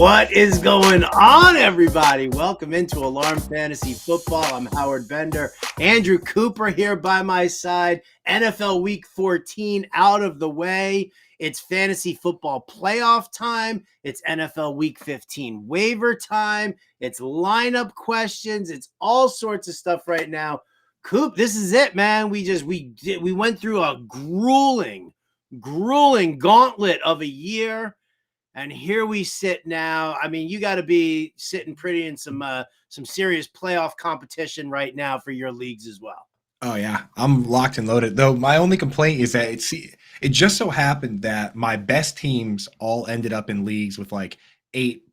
What is going on, everybody? Welcome into Alarm Fantasy Football. I'm Howard Bender. Andrew Cooper here by my side. NFL Week 14 out of the way. It's fantasy football playoff time. It's NFL Week 15 waiver time. It's lineup questions. It's all sorts of stuff right now. Coop, this is it, man. We went through a grueling gauntlet of a year. And here we sit now. I mean, you got to be sitting pretty in some serious playoff competition right now for your leagues as well. Oh yeah, I'm locked and loaded. Though my only complaint is that it just so happened that my best teams all ended up in leagues with like eight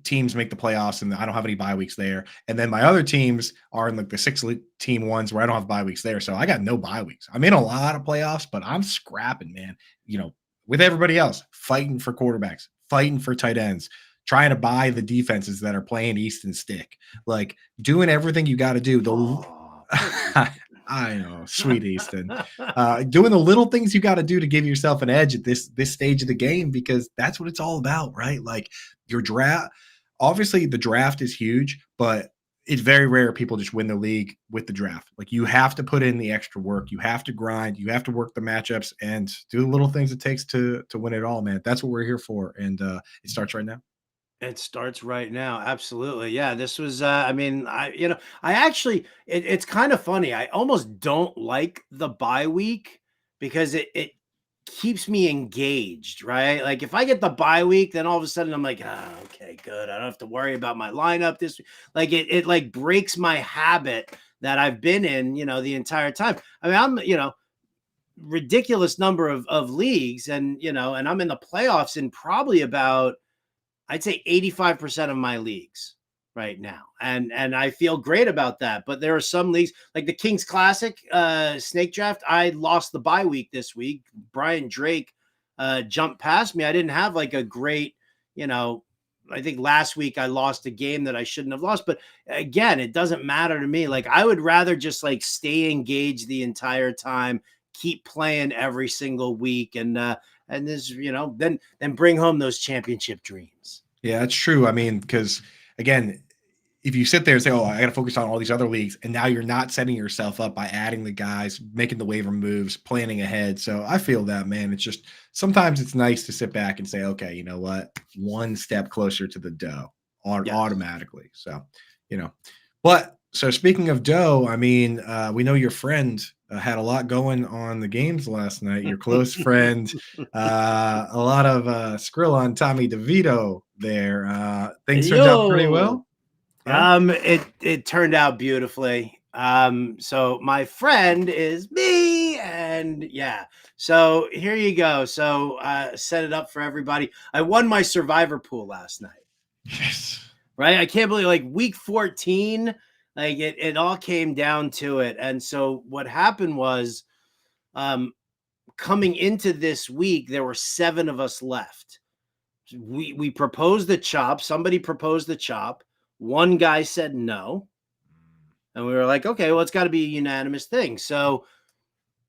teams make the playoffs, and I don't have any bye weeks there. And then my other teams are in like the 6-team ones where I don't have bye weeks there. So I got no bye weeks. I'm in a lot of playoffs, but I'm scrapping, man. You know, with everybody else, fighting for quarterbacks, fighting for tight ends, trying to buy the defenses that are playing Easton Stick, like doing everything you got to do. I know, sweet Easton, doing the little things you got to do to give yourself an edge at this stage of the game, because that's what it's all about, right? Like your draft, obviously the draft is huge, but it's very rare people just win the league with the draft. Like you have to put in the extra work, you have to grind, you have to work the matchups and do the little things it takes to win it all, man. That's what we're here for, and it starts right now. It starts right now. Absolutely. Yeah. This was, it's kind of funny. I almost don't like the bye week because it keeps me engaged, right? Like if I get the bye week, then all of a sudden I'm like, okay, good. I don't have to worry about my lineup this week. Like it like breaks my habit that I've been in, the entire time. I mean, I'm, ridiculous number of leagues and I'm in the playoffs in probably about, I'd say 85% of my leagues right now. And I feel great about that. But there are some leagues like the Kings Classic snake draft. I lost the bye week this week. Brian Drake jumped past me. I didn't have like a great, I think last week I lost a game that I shouldn't have lost. But again, it doesn't matter to me. Like I would rather just like stay engaged the entire time, keep playing every single week, and this, then bring home those championship dreams. Yeah, that's true. I mean, because again, if you sit there and say, I got to focus on all these other leagues, and now you're not setting yourself up by adding the guys, making the waiver moves, planning ahead. So I feel that, man. It's just sometimes it's nice to sit back and say, okay, you know what? One step closer to the dough automatically. So, but so speaking of dough, I mean, we know your friend had a lot going on the games last night. Your close friend, a lot of skrill on Tommy DeVito there. Things turned out pretty well. Yeah? It turned out beautifully. So my friend is me, and yeah. So here you go. So set it up for everybody. I won my survivor pool last night. Yes. Right. I can't believe like week 14. Like it all came down to it. And so what happened was coming into this week, there were 7 of us left. We proposed the chop. Somebody proposed the chop. One guy said no. And we were like, okay, well, it's got to be a unanimous thing. So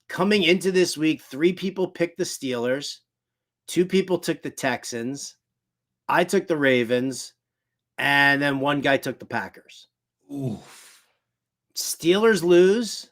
coming into this week, 3 people picked the Steelers. 2 people took the Texans. I took the Ravens. And then 1 guy took the Packers. Oof. Steelers lose,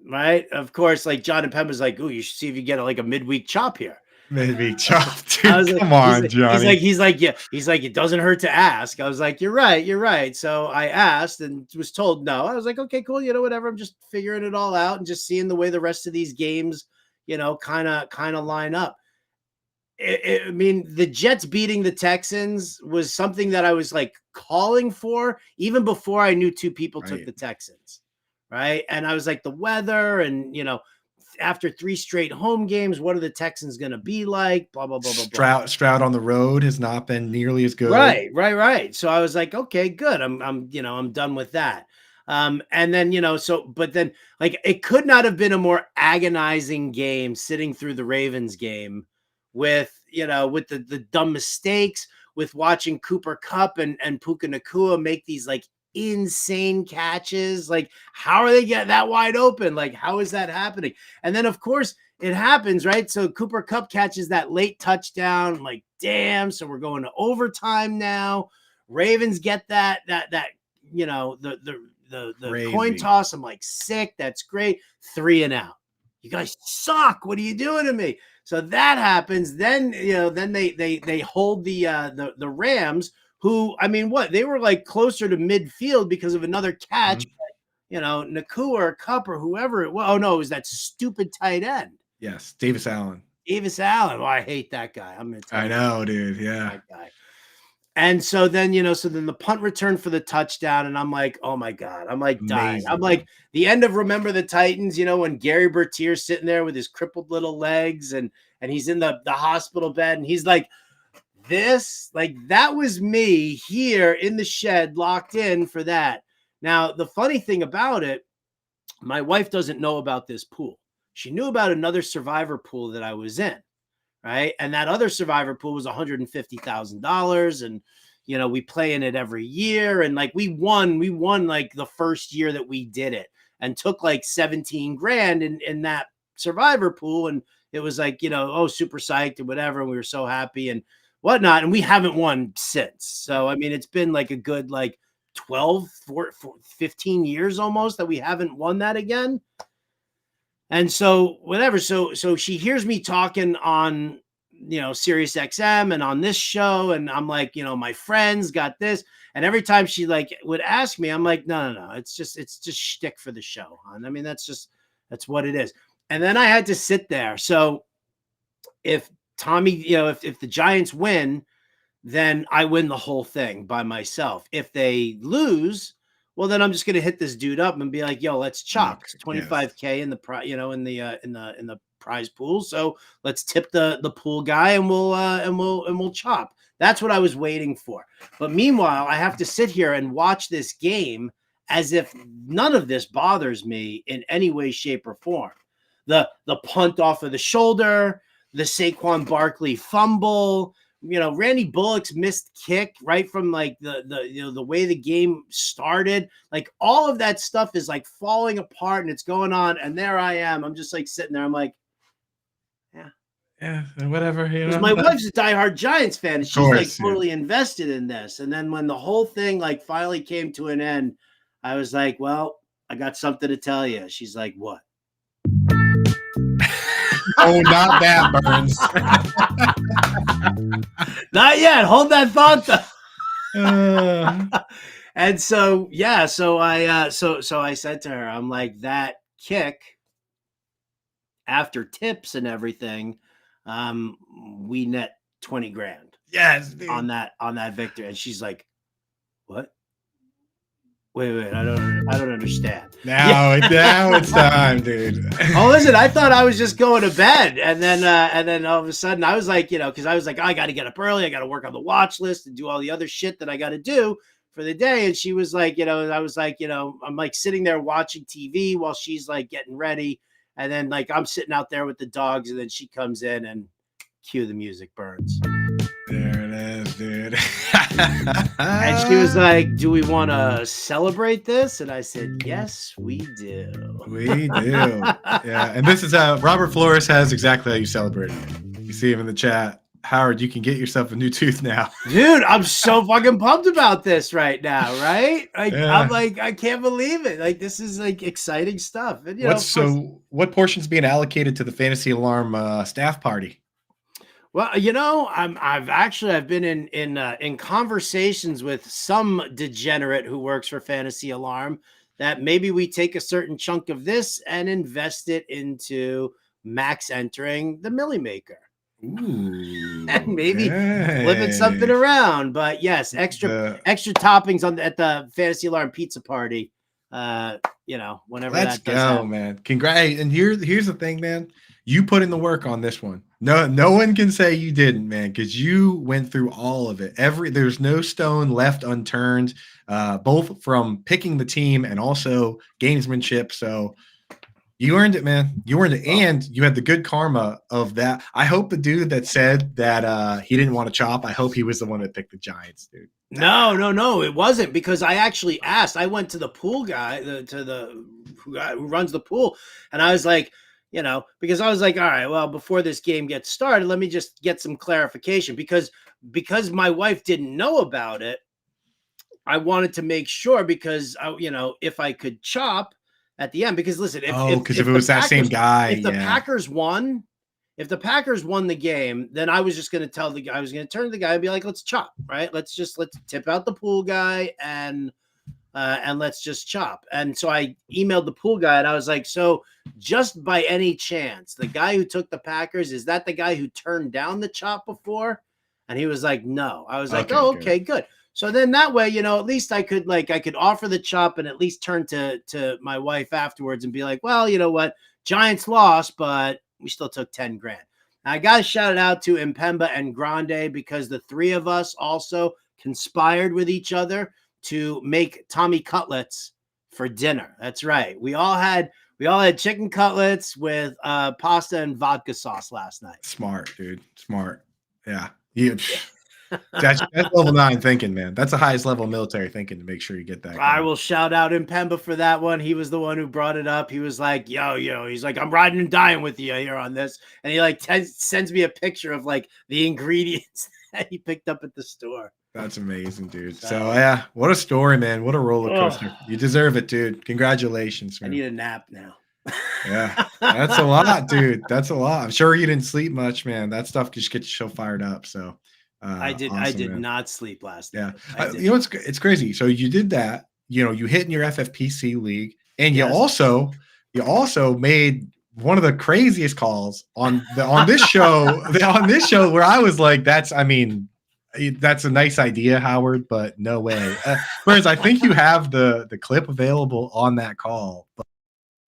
right? Of course, like John and Penn was like, "Ooh, you should see if you get like a midweek chop here." Midweek chop, dude. Come on, Johnny. He's like, yeah. He's like, it doesn't hurt to ask. I was like, you're right. So I asked and was told no. I was like, okay, cool. Whatever. I'm just figuring it all out and just seeing the way the rest of these games, kind of line up. I mean, the Jets beating the Texans was something that I was like calling for even before I knew 2 people took the Texans, right? And I was like, the weather and, after 3 straight home games, what are the Texans going to be like? Blah, blah, blah, blah, blah. Stroud on the road has not been nearly as good. Right. So I was like, okay, good. I'm done with that. And then, but then like, it could not have been a more agonizing game sitting through the Ravens game with the dumb mistakes, with watching Cooper Kupp and Puka Nacua make these like insane catches. Like, how are they getting that wide open? Like, how is that happening? And then, of course, it happens, right? So Cooper Kupp catches that late touchdown. I'm like, damn. So we're going to overtime now. Ravens get that the coin toss. I'm like, sick. That's great. 3 and out. You guys suck. What are you doing to me? So that happens. Then they hold the Rams, who, I mean, they were like closer to midfield because of another catch. Nakua or Kupp or whoever it was. Oh no, it was that stupid tight end. Yes, Davis Allen. Oh, I hate that guy. I know, dude. Yeah. That guy. And so then, the punt return for the touchdown, and I'm like, oh my God, I'm like dying. Amazing. I'm like the end of Remember the Titans, when Gary Bertier's sitting there with his crippled little legs and he's in the hospital bed and he's like, that was me here in the shed locked in for that. Now, the funny thing about it, my wife doesn't know about this pool. She knew about another survivor pool that I was in. Right. And that other survivor pool was $150,000. And, we play in it every year. And like, we won like the first year that we did it and took like 17 grand in that survivor pool. And it was like, super psyched and whatever. And we were so happy and whatnot. And we haven't won since. So, I mean, it's been like a good, like 15 years almost that we haven't won that again. And so whatever. So she hears me talking on, Sirius XM and on this show. And I'm like, my friends got this. And every time she like would ask me, I'm like, no. It's just shtick for the show, hon. I mean, that's what it is. And then I had to sit there. So if Tommy, if the Giants win, then I win the whole thing by myself. If they lose, well, then I'm just going to hit this dude up and be like, yo, let's chop. It's 25K in the in the prize pool. So let's tip the pool guy and we'll chop. That's what I was waiting for. But meanwhile, I have to sit here and watch this game as if none of this bothers me in any way, shape, or form. The punt off of the shoulder, the Saquon Barkley fumble, Randy Bullock's missed kick right from like the way the game started, like all of that stuff is like falling apart and it's going on. And there I am. I'm just like sitting there. I'm like, yeah, whatever. Because my wife's a diehard Giants fan. And she's like totally invested in this. And then when the whole thing like finally came to an end, I was like, well, I got something to tell you. She's like, what? Oh, not that, Burns. Not yet. Hold that thought, though. And so, yeah. So I said to her, I'm like, that kick after tips and everything, we net 20 grand. Yes, dude. on that victory. And she's like, what? Wait, I don't understand. Now it's time, dude. Oh, listen, I thought I was just going to bed. And then all of a sudden I was like, because I was like, I got to get up early. I got to work on the watch list and do all the other shit that I got to do for the day. And she was like, I was like, I'm like sitting there watching TV while she's like getting ready. And then like, I'm sitting out there with the dogs and then she comes in and cue the music, Burns. There it is, dude. And she was like, do we want to celebrate this? And I said, yes, we do. We do. Yeah. And this is Robert Flores has exactly how you celebrate it. You see him in the chat. Howard, you can get yourself a new tooth now. Dude, I'm so fucking pumped about this right now, right? Like, yeah. I'm like, I can't believe it. Like, this is like exciting stuff. And, what portion's being allocated to the Fantasy Alarm staff party? Well, I've been in conversations with some degenerate who works for Fantasy Alarm that maybe we take a certain chunk of this and invest it into max entering the Millie Maker. Ooh, and maybe flipping something around. But yes, extra toppings at the Fantasy Alarm pizza party. Whenever let's that does happen. Man. Congrats. And here's the thing, man. You put in the work on this one. No one can say you didn't, man, because you went through all of it. There's no stone left unturned, both from picking the team and also gamesmanship. So you earned it, man. You earned it, and you had the good karma of that. I hope the dude that said that he didn't want to chop, I hope he was the one that picked the Giants, dude. No, it wasn't, because I actually asked. I went to the pool guy, who runs the pool, and I was like, because I was like, all right, well, before this game gets started, let me just get some clarification because my wife didn't know about it. I wanted to make sure because if I could chop at the end, because listen, because if it was that same guy, if the Packers won, the game, then I was just going to tell the guy, I was going to turn to the guy and be like, let's chop, right? Let's tip out the pool guy and let's just chop. And so I emailed the pool guy and I was like, so just by any chance, the guy who took the Packers, is that the guy who turned down the chop before? And he was like, no. I was like, okay, good. So then that way, at least I could offer the chop and at least turn to my wife afterwards and be like, well, you know what? Giants lost, but we still took 10 grand. I got to shout it out to Impemba and Grande because the three of us also conspired with each other to make Tommy cutlets for dinner. That's right. We all had chicken cutlets with pasta and vodka sauce last night. Smart, dude. Smart. Yeah. That's level 9 thinking, man. That's the highest level of military thinking to make sure you get that. I will shout out Impemba for that one. He was the one who brought it up. He was like, yo, he's like, I'm riding and dying with you here on this. And he sends me a picture of the ingredients that he picked up at the store. That's amazing, dude. So yeah, what a story, man. What a roller coaster. You deserve it, dude. Congratulations, man. I need a nap now. Yeah, that's a lot, dude. That's a lot. I'm sure you didn't sleep much, man. That stuff just gets you so fired up. So I did not sleep last night. Yeah. It's crazy. So you did that, you hit in your FFPC league, and you also made one of the craziest calls on this show, where I was like, that's a nice idea, Howard, but no way. Whereas I think you have the clip available on that call.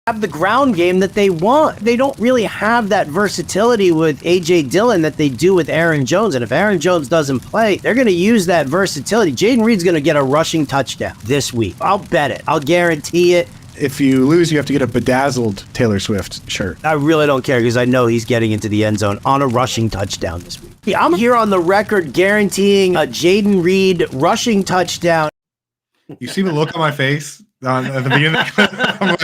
Have the ground game that they want. They don't really have that versatility with A.J. Dillon that they do with Aaron Jones. And if Aaron Jones doesn't play, they're going to use that versatility. Jaden Reed's going to get a rushing touchdown this week. I'll bet it. I'll guarantee it. If you lose, you have to get a bedazzled Taylor Swift shirt. I really don't care because I know he's getting into the end zone on a rushing touchdown this week. Yeah, I'm here on the record guaranteeing a Jaden Reed rushing touchdown. You see the look on my face at the beginning of the clip? I'm like,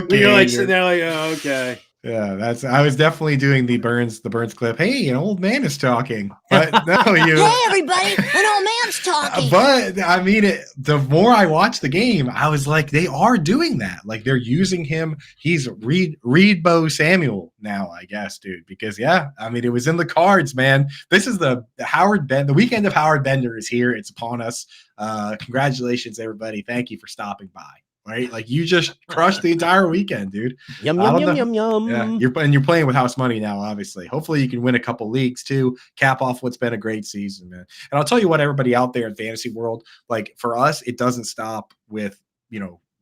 okay. You're like sitting there like, oh, okay. Yeah, I was definitely doing the Burns clip. Hey, an old man is talking. But no, hey, everybody, an old man's talking. But the more I watched the game, I was like, they are doing that. Like they're using him. He's Reedbo Samuel now, I guess, dude. Because it was in the cards, man. This is the weekend of Howard Bender is here. It's upon us. Congratulations, everybody. Thank you for stopping by. Right, like you just crushed the entire weekend, dude. Yum. Yeah, you're playing with house money now. Obviously, hopefully you can win a couple leagues too. Cap off what's been a great season, man. And I'll tell you what, everybody out there in fantasy world, like for us, it doesn't stop with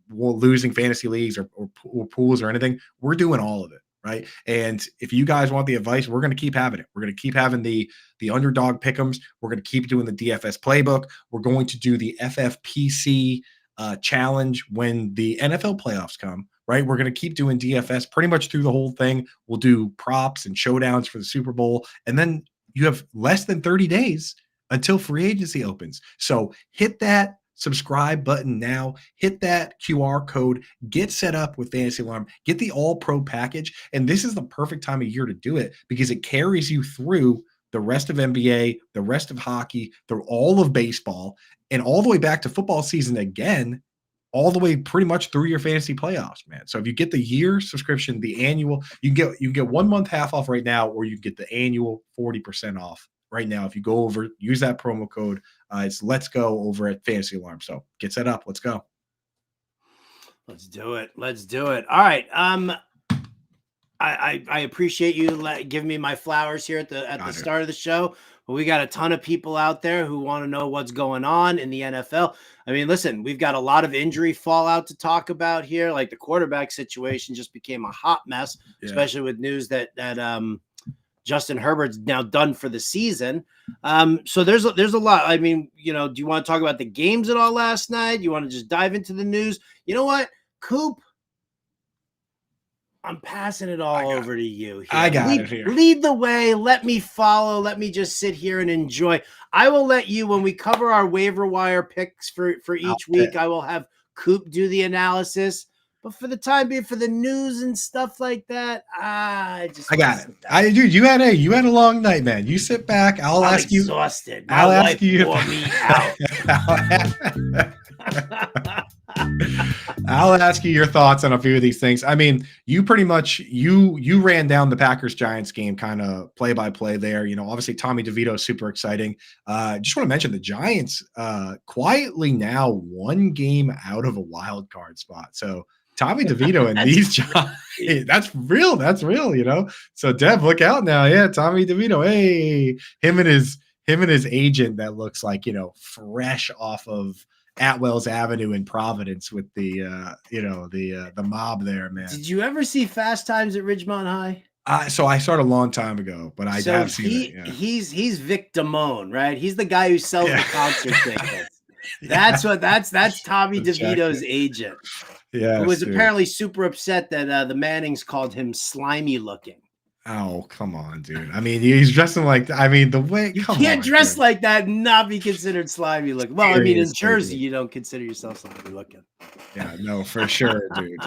losing fantasy leagues or pools or anything. We're doing all of it, right? And if you guys want the advice, we're going to keep having it. We're going to keep having the underdog pick'ems. We're going to keep doing the DFS playbook. We're going to do the FFPC challenge when the NFL playoffs come, right? We're going to keep doing DFS pretty much through the whole thing. We'll do props and showdowns for the Super Bowl. And then you have less than 30 days until free agency opens. So hit that subscribe button now, hit that QR code, get set up with Fantasy Alarm, get the all pro package. And this is the perfect time of year to do it because it carries you through the rest of NBA, the rest of hockey, through all of baseball, and all the way back to football season again, all the way pretty much through your fantasy playoffs, man. So if you get the year subscription, the annual, you can get 1 month half off right now, or you can get the annual 40% off right now. If you go over, use that promo code. It's Let's Go over at Fantasy Alarm. So get set up. Let's go. Let's do it. All right. I appreciate you giving me my flowers here at the start of the show. But we got a ton of people out there who want to know what's going on in the NFL. I mean, listen, we've got a lot of injury fallout to talk about here. Like the quarterback situation just became a hot mess, especially with news that Justin Herbert's now done for the season. So there's a lot. I mean, do you want to talk about the games at all last night? You want to just dive into the news? You know what, Coop? I'm passing it all over to you. Here. I got it here. Lead the way. Let me follow. Let me just sit here and enjoy. I will let you, when we cover our waiver wire picks for each week, I will have Coop do the analysis. But for the time being, for the news and stuff like that, I got it. Dude, you had a long night, man. You sit back. I'm exhausted. I'll My ask wife you. wore me out. I'll ask you your thoughts on a few of these things. I mean, you pretty much you ran down the Packers Giants game kind of play by play there. Obviously Tommy DeVito is super exciting. Just want to mention the Giants quietly now 1 game out of a wild card spot. So Tommy DeVito and these Giants, that's real. That's real. So Dev, look out now. Yeah, Tommy DeVito. Hey, him and his agent that looks like fresh off of Atwell's Avenue in Providence with the the mob there, man. Did you ever see Fast Times at Ridgemont High? So I saw it a long time ago, but I have seen it. Yeah. He's Vic Damone, right? He's the guy who sells the concert tickets. That's Tommy DeVito's agent. Yeah, who was apparently super upset that the Mannings called him slimy looking. Oh, come on, dude. I mean, he's dressing like, the way you can't dress like that and not be considered slimy looking. Well, I mean, in Jersey, you don't consider yourself slimy looking. Yeah, no, for sure, dude.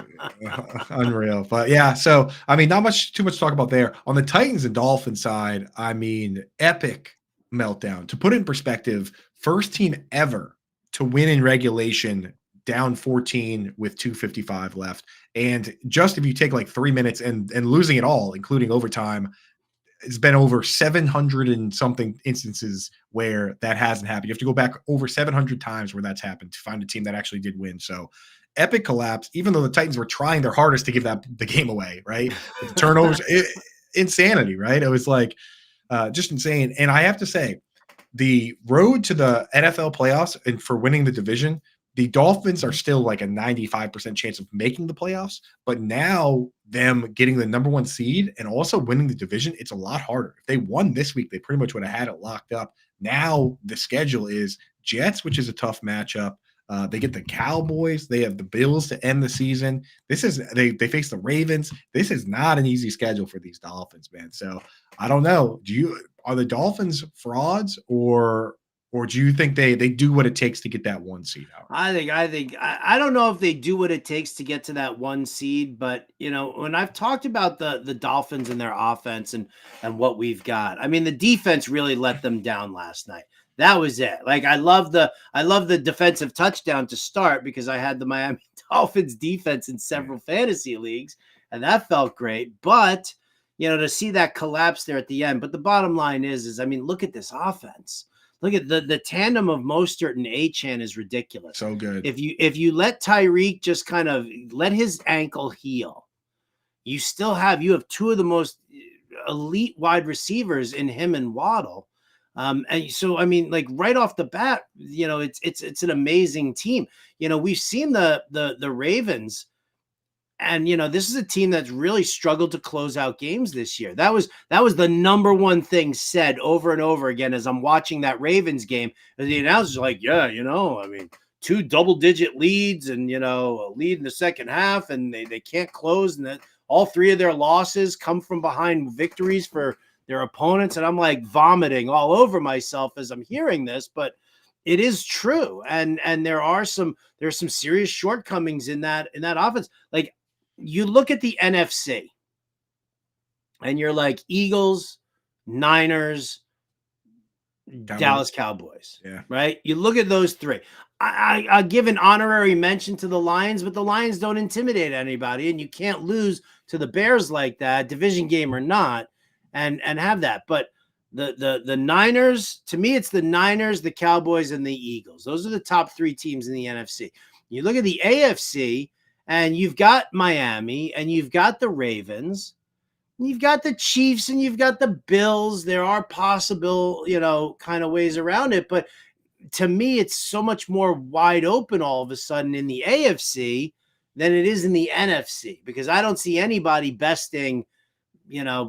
Unreal. But yeah, so I mean, not too much to talk about there. On the Titans and Dolphins side, I mean, epic meltdown. To put it in perspective, first team ever to win in regulation, down 14 with 2:55 left. And just if you take like 3 minutes and losing it all, including overtime, it's been over 700 and something instances where that hasn't happened. You have to go back over 700 times where that's happened to find a team that actually did win. So epic collapse, even though the Titans were trying their hardest to give the game away, right? With the turnovers, insanity, right? It was like just insane. And I have to say, the road to the NFL playoffs and for winning the division, the Dolphins are still like a 95% chance of making the playoffs, but now them getting the number 1 seed and also winning the division, it's a lot harder. If they won this week, they pretty much would have had it locked up. Now the schedule is Jets, which is a tough matchup. They get the Cowboys. They have the Bills to end the season. They face the Ravens. This is not an easy schedule for these Dolphins, man. So I don't know. Are the Dolphins frauds or do you think they do what it takes to get that 1 seed out? I don't know if they do what it takes to get to that 1 seed, but when I've talked about the Dolphins and their offense and what we've got, I mean, the defense really let them down last night. That was it. Like, I love the defensive touchdown to start because I had the Miami Dolphins defense in several fantasy leagues, and that felt great. But to see that collapse there at the end. But the bottom line is I mean, look at this offense. Look at the tandem of Mostert and Achane is ridiculous. So good. If you let Tyreek just kind of let his ankle heal, you have 2 of the most elite wide receivers in him and Waddle. And so, I mean, like right off the bat, it's an amazing team. We've seen the Ravens. And, this is a team that's really struggled to close out games this year. That was the number 1 thing said over and over again as I'm watching that Ravens game. And the announcer's like, yeah, I mean, 2 double-digit leads and, a lead in the second half, and they can't close. And that all 3 of their losses come from behind victories for their opponents. And I'm like vomiting all over myself as I'm hearing this. But it is true. And there's some serious shortcomings in that offense. Like, you look at the NFC and you're like Eagles, Niners, Dallas Cowboys, right? You look at those 3. I give an honorary mention to the Lions, but the Lions don't intimidate anybody, and you can't lose to the Bears like that, division game or not, and have that. But the Niners, to me, it's the Niners, the Cowboys, and the Eagles. Those are the top 3 teams in the NFC. You look at the AFC, and you've got Miami, and you've got the Ravens, and you've got the Chiefs, and you've got the Bills. There are possible, kind of ways around it. But to me, it's so much more wide open all of a sudden in the AFC than it is in the NFC, because I don't see anybody besting,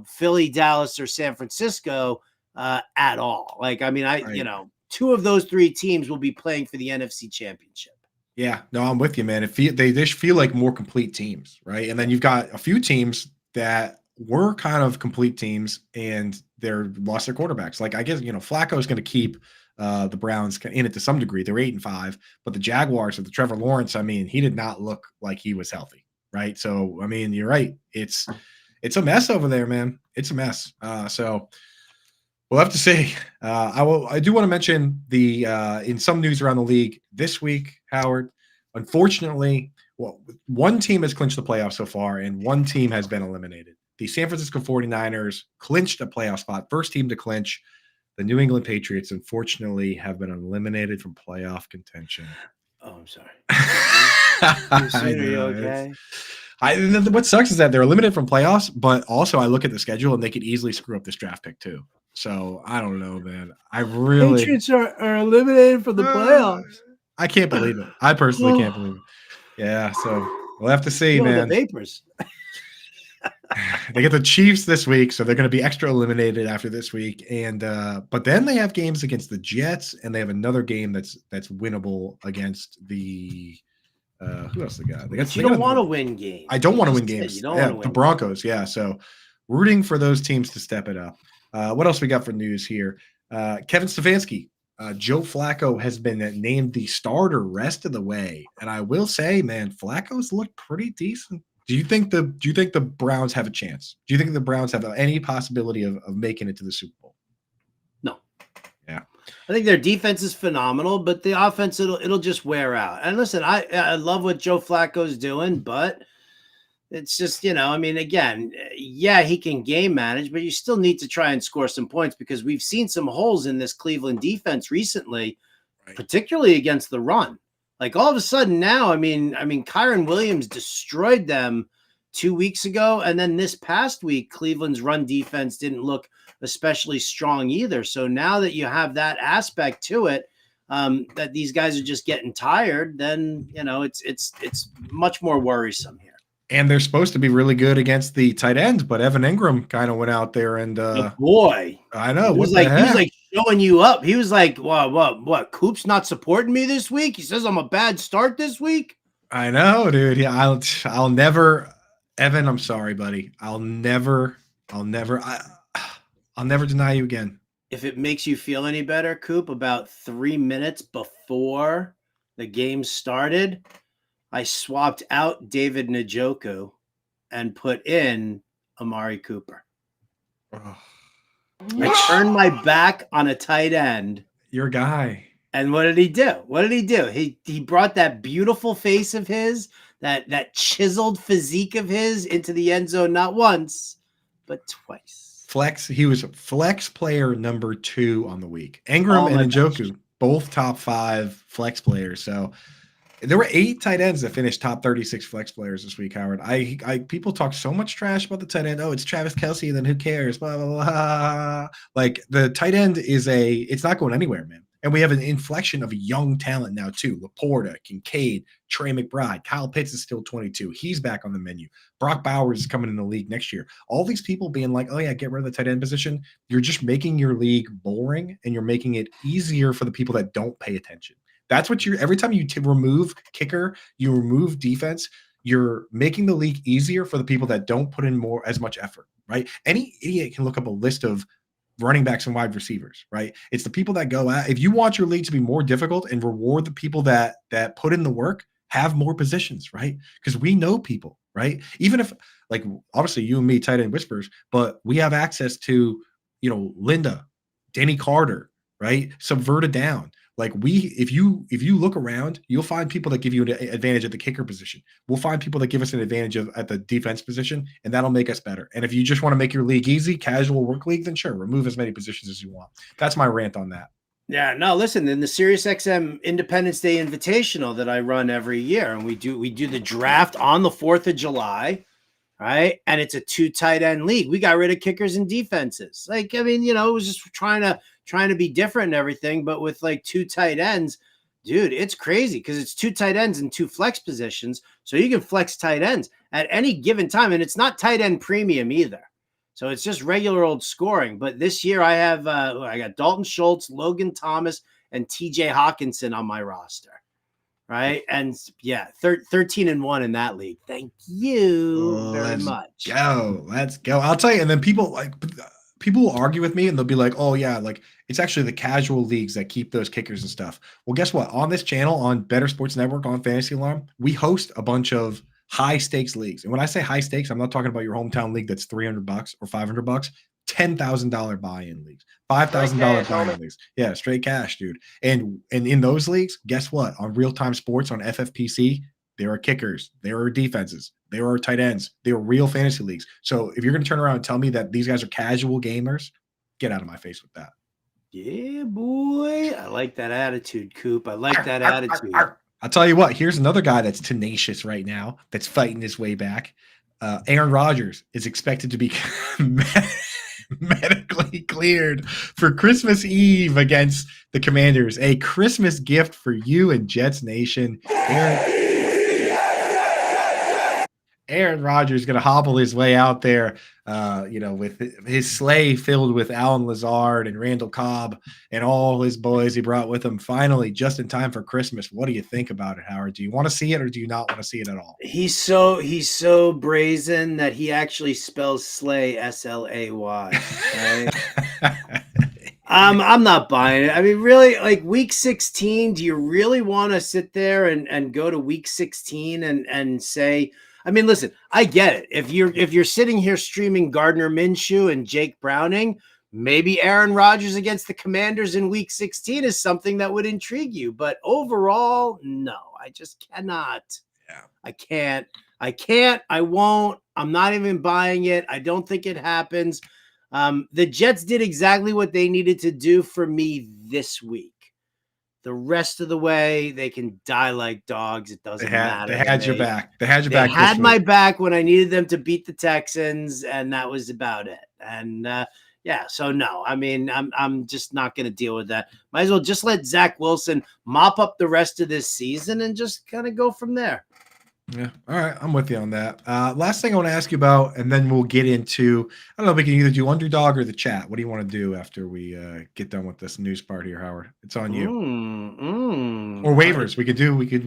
Philly, Dallas, or San Francisco at all. Like, I mean, right. 2 of those 3 teams will be playing for the NFC Championship. Yeah, no, I'm with you, man. They just feel like more complete teams, right? And then you've got a few teams that were kind of complete teams and they're lost their quarterbacks. Like, I guess, Flacco is going to keep the Browns in it to some degree. They're 8-5, but the Jaguars with the Trevor Lawrence, I mean, he did not look like he was healthy. right? So I mean, you're right. It's a mess over there, man. It's a mess. So we'll have to see. I do want to mention the in some news around the league this week, Howard. Unfortunately, well, one team has clinched the playoffs so far, and one team has been eliminated. The San Francisco 49ers clinched a playoff spot, first team to clinch. The New England Patriots, unfortunately, have been eliminated from playoff contention. Oh, I'm sorry. Are you okay? What sucks is that they're eliminated from playoffs, but also I look at the schedule and they could easily screw up this draft pick too. So I don't know, man. I really Patriots are eliminated from the playoffs. I can't believe it. I personally can't believe it. Yeah, so we'll have to see, man. The vapors. They get the Chiefs this week, so they're going to be extra eliminated after this week. And but then they have games against the Jets, and they have another game that's winnable against the who else they got? You don't want to win games. I don't want to win games. You don't want to win the Broncos. Yeah, so rooting for those teams to step it up. What else we got for news here? Kevin Stefanski, Joe Flacco has been named the starter rest of the way, and I will say, man, Flacco's looked pretty decent. Do you think the Browns have a chance? Do you think the Browns have any possibility of making it to the Super Bowl? No. Yeah. I think their defense is phenomenal, but the offense it'll just wear out. And listen, I love what Joe Flacco's doing, but it's just, I mean, again, yeah, he can game manage, but you still need to try and score some points because we've seen some holes in this Cleveland defense recently, right, particularly against the run. Like all of a sudden now, I mean, Kyron Williams destroyed them 2 weeks ago. And then this past week, Cleveland's run defense didn't look especially strong either. So now that you have that aspect to it, that these guys are just getting tired, then, it's much more worrisome here. And they're supposed to be really good against the tight ends, but Evan Ingram kind of went out there and boy, I know. He was like showing you up. He was like, what? Coop's not supporting me this week? He says I'm a bad start this week. I know, dude. Yeah, I'll never, Evan, I'm sorry, buddy. I'll never deny you again. If it makes you feel any better, Coop, about 3 minutes before the game started, I swapped out David Njoku and put in Amari Cooper. Oh. I turned my back on a tight end. Your guy. And what did he do? He brought that beautiful face of his, that chiseled physique of his into the end zone not once, but twice. He was flex player number 2 on the week. Ingram and Njoku, both top 5 flex players. So there were 8 tight ends that finished top 36 flex players this week, Howard. People talk so much trash about the tight end. Oh, it's Travis Kelce, then who cares? Blah, blah, blah. Like the tight end it's not going anywhere, man. And we have an inflection of young talent now too. Laporta, Kincaid, Trey McBride, Kyle Pitts is still 22. He's back on the menu. Brock Bowers is coming in the league next year. All these people being like, oh yeah, get rid of the tight end position. You're just making your league boring and you're making it easier for the people that don't pay attention. That's what every time you remove kicker, you remove defense, you're making the league easier for the people that don't put in as much effort, right? Any idiot can look up a list of running backs and wide receivers, right? It's the people that go out. If you want your league to be more difficult and reward the people that put in the work, have more positions, right? Because we know people, right? Even if, like, obviously you and me, tight end whispers, but we have access to, Linda, Danny Carter, right? Subverted down. Like if you look around, you'll find people that give you an advantage at the kicker position. We'll find people that give us an advantage at the defense position, and that'll make us better. And if you just want to make your league easy, casual work league, then sure, remove as many positions as you want. That's my rant on that. Yeah, no, listen, in the SiriusXM Independence Day Invitational that I run every year, and we do the draft on the 4th of July, right? And it's a 2 tight end league. We got rid of kickers and defenses. Like, I mean, it was just trying to be different and everything, but with like 2 tight ends, dude, it's crazy because it's 2 tight ends and 2 flex positions. So you can flex tight ends at any given time. And it's not tight end premium either. So it's just regular old scoring. But this year I have, I got Dalton Schultz, Logan Thomas, and TJ Hawkinson on my roster. Right. And yeah, 13-1 in that league. Thank you very much. Let's go. I'll tell you. And then people will argue with me and they'll be like, oh yeah, like it's actually the casual leagues that keep those kickers and stuff. Well, guess what? On this channel, on Better Sports Network, on Fantasy Alarm, we host a bunch of high stakes leagues. And when I say high stakes, I'm not talking about your hometown league that's $300 or $500. $10,000 buy-in leagues, $5,000 buy-in leagues. Yeah, straight cash, dude. And in those leagues, guess what? On Real Time Sports on FFPC, there are kickers, there are defenses, there are tight ends, there are real fantasy leagues. So if you're going to turn around and tell me that these guys are casual gamers, get out of my face with that. Yeah, boy. I like that attitude, Coop. I like that attitude. I'll tell you what, here's another guy that's tenacious right now, that's fighting his way back. Aaron Rodgers is expected to be medically cleared for Christmas Eve against the Commanders. A Christmas gift for you and Jets Nation. Aaron Rodgers is going to hobble his way out there, with his sleigh filled with Alan Lazard and Randall Cobb and all his boys he brought with him. Finally, just in time for Christmas. What do you think about it, Howard? Do you want to see it or do you not want to see it at all? He's so brazen that he actually spells sleigh SLAY. Right? I'm not buying it. I mean, really, like week 16, do you really want to sit there and go to week 16 and say, I mean, listen, I get it. If you're sitting here streaming Gardner Minshew and Jake Browning, maybe Aaron Rodgers against the Commanders in week 16 is something that would intrigue you. But overall, no, I just cannot. Yeah. I can't. I won't. I'm not even buying it. I don't think it happens. The Jets did exactly what they needed to do for me this week. The rest of the way, they can die like dogs. It doesn't matter. They had your back. They had your back. They had my back when I needed them to beat the Texans, and that was about it. And so no, I mean, I'm just not going to deal with that. Might as well just let Zach Wilson mop up the rest of this season and just kind of go from there. Yeah. All right. I'm with you on that. Last thing I want to ask you about, and then we'll get into, I don't know if we can either do Underdog or the chat. What do you want to do after we get done with this news part here, Howard? It's on you. Or waivers. We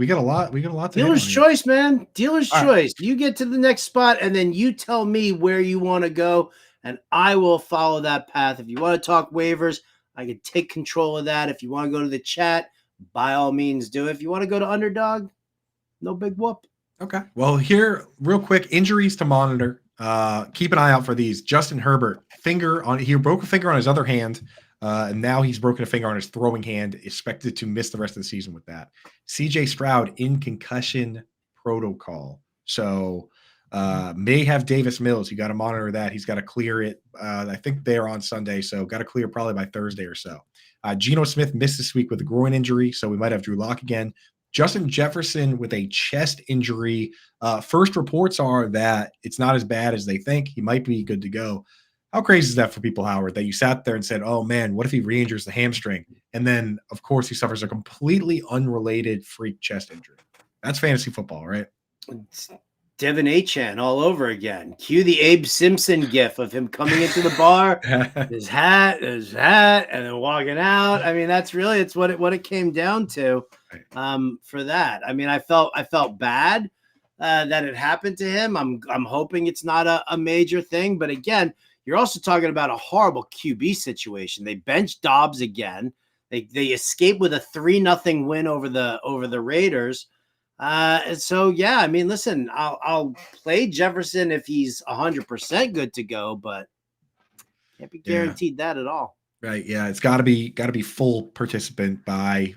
got a lot. We got a lot to Dealer's choice, man. Dealer's choice. You get to the next spot and then you tell me where you want to go and I will follow that path. If you want to talk waivers, I can take control of that. If you want to go to the chat, by all means do it. If you want to go to Underdog, no big whoop. Okay. Well, here, real quick, injuries to monitor. Keep an eye out for these. Justin Herbert, he broke a finger on his other hand, and now he's broken a finger on his throwing hand, expected to miss the rest of the season with that. CJ Stroud in concussion protocol. So may have Davis Mills. You got to monitor that. He's got to clear it. I think they're on Sunday, so got to clear probably by Thursday or so. Geno Smith missed this week with a groin injury, so we might have Drew Lock again. Justin Jefferson with a chest injury. First reports are that it's not as bad as they think. He might be good to go. How crazy is that for people, Howard, that you sat there and said, oh, man, what if he re-injures the hamstring? And then, of course, he suffers a completely unrelated freak chest injury. That's fantasy football, right? It's Devin Achan all over again. Cue the Abe Simpson gif of him coming into the bar, his hat, and then walking out. I mean, it's what it came down to. For that. I mean, I felt bad that it happened to him. I'm hoping it's not a major thing, but again, you're also talking about a horrible QB situation. They benched Dobbs again. They escaped with a 3-0 win over the Raiders. So yeah, I mean, listen, I'll play Jefferson if he's 100% good to go, but can't be guaranteed that at all. Right. Yeah, it's got to be full participant on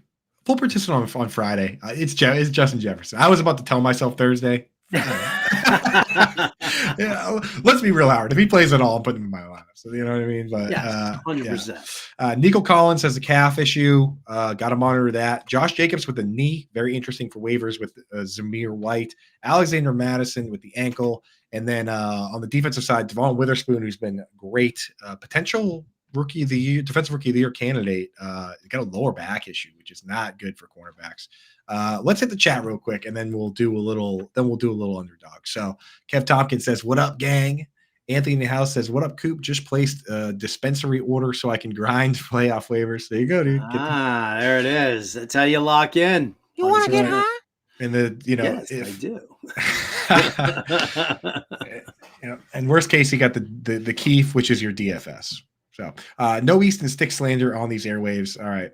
Friday. It's Justin Jefferson. I was about to tell myself Thursday. Yeah, let's be real, Howard. If he plays at all, I'm putting him in my lineup. So you know what I mean? But 100%. Yeah. Nico Collins has a calf issue. Got to monitor that. Josh Jacobs with the knee. Very interesting for waivers with Zamir White. Alexander Madison with the ankle. And then on the defensive side, Devon Witherspoon, who's been great. Potential rookie of the year, defensive rookie of the year candidate, got a lower back issue, which is not good for cornerbacks. Let's hit the chat real quick, and then we'll do a little Underdog. So Kev Tompkins says, "What up, gang?" Anthony in the house says, "What up, Coop? Just placed a dispensary order so I can grind playoff waivers." There you go, dude. There it is. That's how you lock in. You want to get high? And yes, I do. And worst case, you got the Keith, which is your DFS. So no Easton stick slander on these airwaves. All right.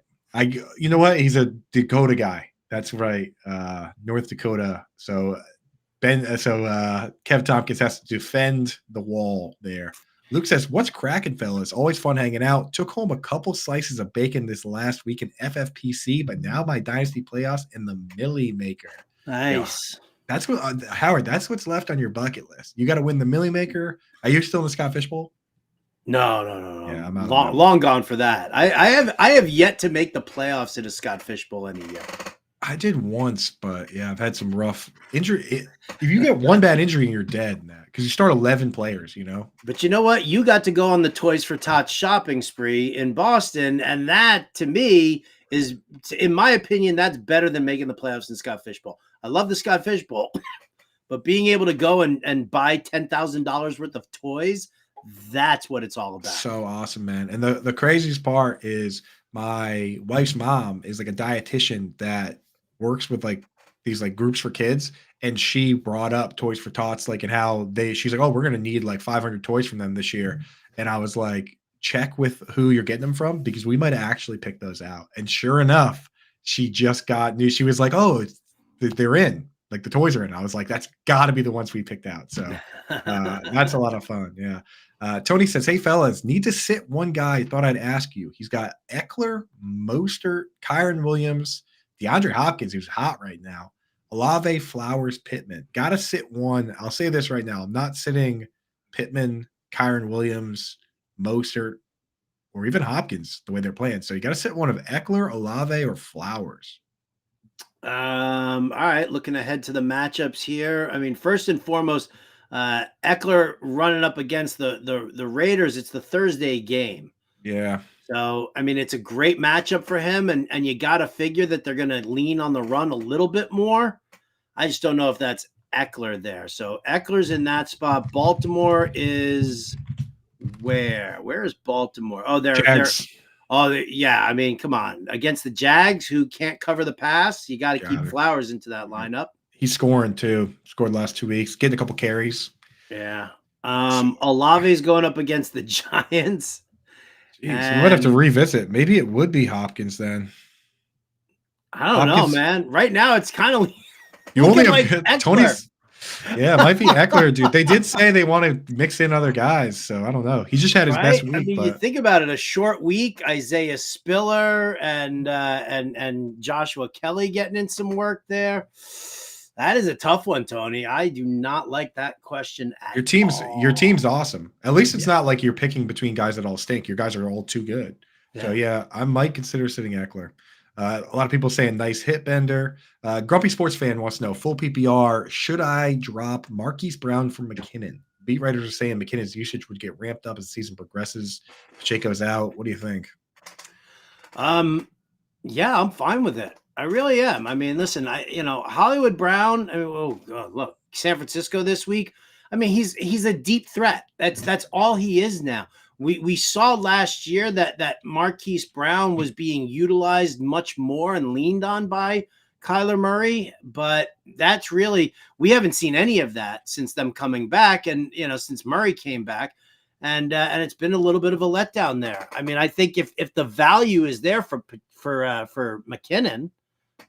You know what? He's a Dakota guy. That's right. North Dakota. So Kev Tompkins has to defend the wall there. Luke says, "What's cracking, fellas? Always fun hanging out. Took home a couple slices of bacon this last week in FFPC, but now my dynasty playoffs in the Millie Maker." Nice. That's what Howard. That's what's left on your bucket list. You got to win the Millie Maker. Are you still in the Scott Fish Bowl? No. Yeah, I'm out long gone for that. I have yet to make the playoffs at a Scott Fish Bowl any year. I did once, but yeah, I've had some rough injury. If you get one bad injury, you're dead now because you start 11 players, you know. But you know what? You got to go on the Toys for Tots shopping spree in Boston, and that to me is, in my opinion, that's better than making the playoffs in Scott Fish Bowl. I love the Scott Fish Bowl, but being able to go and buy $10,000 worth of toys, that's what it's all about. So awesome, man. And the craziest part is my wife's mom is like a dietitian that works with like these like groups for kids. And she brought up Toys for Tots, like, and how she's like, oh, we're going to need like 500 toys from them this year. And I was like, check with who you're getting them from, because we might actually pick those out. And sure enough, she just got news. She was like, oh, they're in, like the toys are in. I was like, that's got to be the ones we picked out. So that's a lot of fun. Yeah. Tony says, hey, fellas, need to sit one guy. Thought I'd ask you. He's got Eckler, Mostert, Kyron Williams, DeAndre Hopkins, who's hot right now, Olave, Flowers, Pittman. Got to sit one. I'll say this right now. I'm not sitting Pittman, Kyron Williams, Mostert, or even Hopkins the way they're playing. So you got to sit one of Eckler, Olave, or Flowers. All right. Looking ahead to the matchups here. I mean, first and foremost, Eckler running up against the Raiders. It's the Thursday game. Yeah. So, I mean, it's a great matchup for him, and you got to figure that they're going to lean on the run a little bit more. I just don't know if that's Eckler there. So Eckler's in that spot. Baltimore is where? Where is Baltimore? Oh, they're yeah. I mean, come on. Against the Jags, who can't cover the pass, you got to keep Flowers into that lineup. He's scoring too. Scored the last 2 weeks. Getting a couple carries. Yeah. Olave's going up against the Giants. Jeez, you might have to revisit. Maybe it would be Hopkins then. I don't know, man. Right now, it's kind of you only have Tony's. Yeah, it might be Eckler, dude. They did say they want to mix in other guys, so I don't know. He just had his best week. I mean, you think about it, a short week, Isaiah Spiller and Joshua Kelly getting in some work there. That is a tough one, Tony. I do not like that question at all. Your team's awesome. At least it's not like you're picking between guys that all stink. Your guys are all too good. Yeah. So yeah, I might consider sitting Eckler. A lot of people saying nice hit bender. Grumpy Sports Fan wants to know, full PPR, should I drop Marquise Brown from McKinnon? Beat writers are saying McKinnon's usage would get ramped up as the season progresses. Pacheco's out. What do you think? Yeah, I'm fine with it. I really am. I mean, listen, Hollywood Brown. I mean, look, San Francisco this week. I mean, he's a deep threat. That's all he is now. We saw last year that Marquise Brown was being utilized much more and leaned on by Kyler Murray, but that's really, we haven't seen any of that since them coming back, and since Murray came back, and it's been a little bit of a letdown there. I mean, I think if the value is there for McKinnon,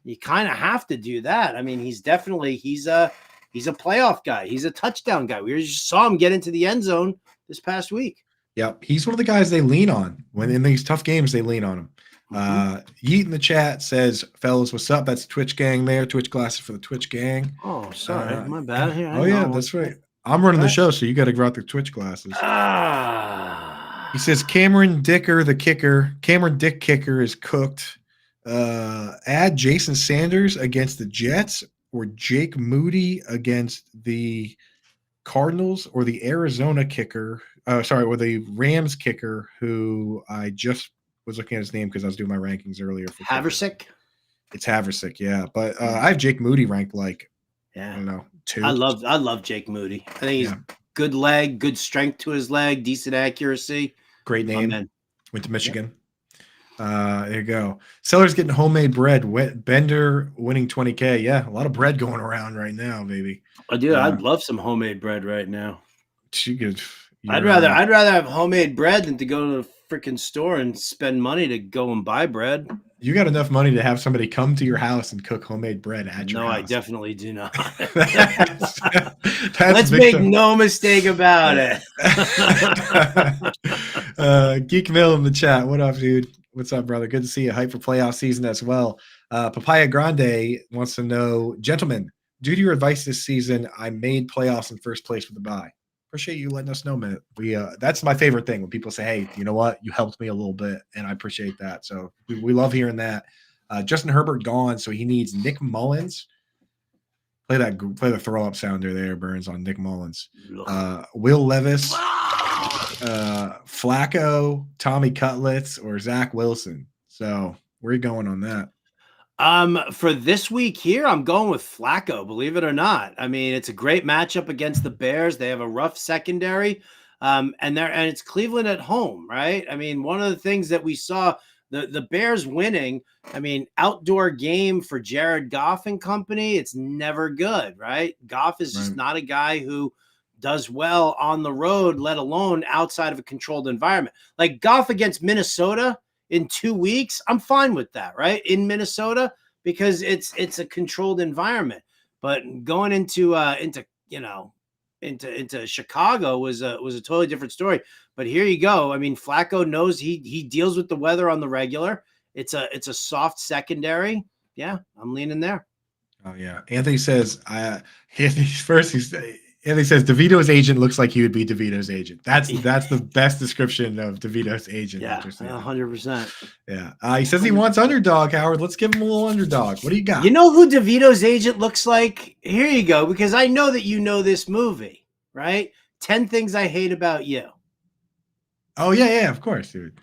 you kind of have to do that. I mean, he's a playoff guy. He's a touchdown guy. We just saw him get into the end zone this past week. Yep, he's one of the guys they lean on when in these tough games. They lean on him. Yeet in the chat says, "Fellas, what's up?" That's Twitch gang there. Twitch glasses for the Twitch gang. Oh, sorry, my bad. Yeah, that's right. I'm running the show, so you got to grow out the Twitch glasses. He says Cameron Dicker, the kicker. Cameron Dick kicker is cooked. Add Jason Sanders against the Jets or Jake Moody against the Cardinals, or the Arizona kicker. Or the Rams kicker, who I just was looking at his name because I was doing my rankings earlier. For Haversick? It's Haversick, yeah. But I have Jake Moody ranked I don't know, 2. I love Jake Moody. I think he's good leg, good strength to his leg, decent accuracy. Great name. Went to Michigan. There you go. Seller's getting homemade bread. Bender winning 20K. Yeah, a lot of bread going around right now, baby. I do. I'd love some homemade bread right now. I'd rather have homemade bread than to go to the freaking store and spend money to go and buy bread. You got enough money to have somebody come to your house and cook homemade bread at your No, house. I definitely do not. that's Let's make no mistake about it. Geek Mill in the chat. What up, dude? What's up, brother? Good to see you. Hype for playoff season as well. Papaya Grande wants to know, gentlemen, due to your advice this season, I made playoffs in first place with the bye. Appreciate you letting us know, man. That's my favorite thing when people say, hey, you know what? You helped me a little bit, and I appreciate that. So we love hearing that. Justin Herbert gone, so he needs Nick Mullins. Play the throw up sounder there, Burns, on Nick Mullins. Will Levis, Flacco, Tommy Cutlets, or Zach Wilson. So where are you going on that? For this week here, I'm going with Flacco, believe it or not. I mean, it's a great matchup against the Bears. They have a rough secondary. And it's Cleveland at home, right? I mean, one of the things that we saw, the Bears winning, I mean, outdoor game for Jared Goff and company, it's never good, right? Goff is just not a guy who does well on the road, let alone outside of a controlled environment. Like Goff against Minnesota in 2 weeks, I'm fine with that, right? In Minnesota, because it's a controlled environment. But going into Chicago was a totally different story. But here you go. I mean, Flacco knows he deals with the weather on the regular. It's a soft secondary. Yeah, I'm leaning there. Oh yeah. Anthony says Anthony says DeVito's agent looks like he would be DeVito's agent. That's the best description of DeVito's agent. Yeah, 100%. Yeah. He says he wants Underdog, Howard. Let's give him a little Underdog. What do you got? You know who DeVito's agent looks like? Here you go, because I know that you know this movie, right? 10 Things I Hate About You. Oh yeah, of course, dude.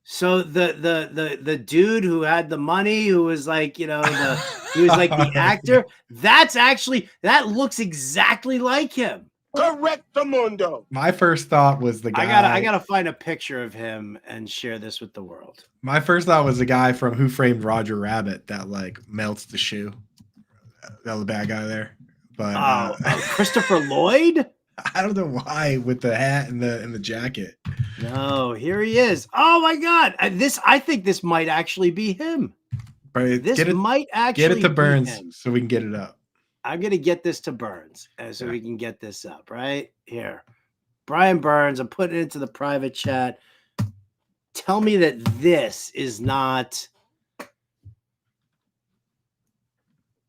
So the dude who had the money, who was like, he was like the actor. That looks exactly like him. Correctamundo. My first thought was the guy. I gotta find a picture of him and share this with the world. My first thought was the guy from Who Framed Roger Rabbit that like melts the shoe. That was the bad guy there. But Christopher Lloyd. I don't know why with the hat and the jacket. No, here he is. Oh my God! I think this might actually be him. Might actually get it to Burns so we can get it up. I'm gonna get this to Burns so we can get this up right here. Brian Burns, I'm putting it into the private chat. Tell me that this is not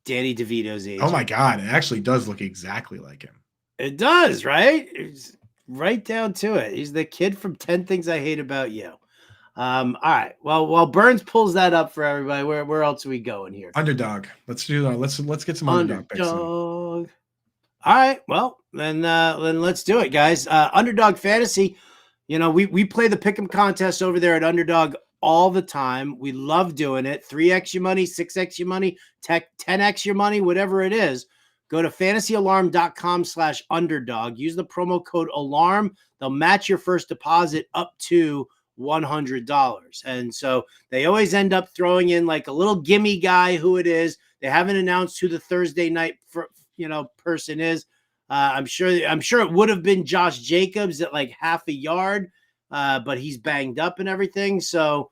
Danny DeVito's agent. Oh my God! It actually does look exactly like him. It does, right? It's right down to it. He's the kid from 10 Things I Hate About You. All right. Well, while Burns pulls that up for everybody, where else are we going here? Underdog. Let's do that. Let's get some underdog picks. All right. Well, then let's do it, guys. Underdog Fantasy. We play the pick'em contest over there at Underdog all the time. We love doing it. 3x your money, 6x your money, 10x your money, whatever it is. Go to fantasyalarm.com/underdog. Use the promo code ALARM. They'll match your first deposit up to $100. And so they always end up throwing in like a little gimme guy who it is. They haven't announced who the Thursday night person is. I'm sure it would have been Josh Jacobs at like half a yard, but he's banged up and everything. So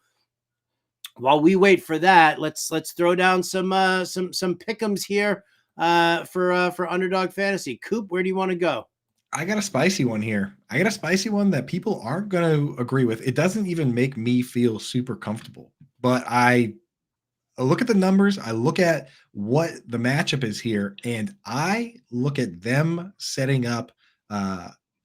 while we wait for that, let's throw down some pick'ems here. For Underdog Fantasy. Coop, where do you want to go? I got a spicy one here. I got a spicy one that people aren't going to agree with. It doesn't even make me feel super comfortable, but I look at the numbers. I look at what the matchup is here, and I look at them setting up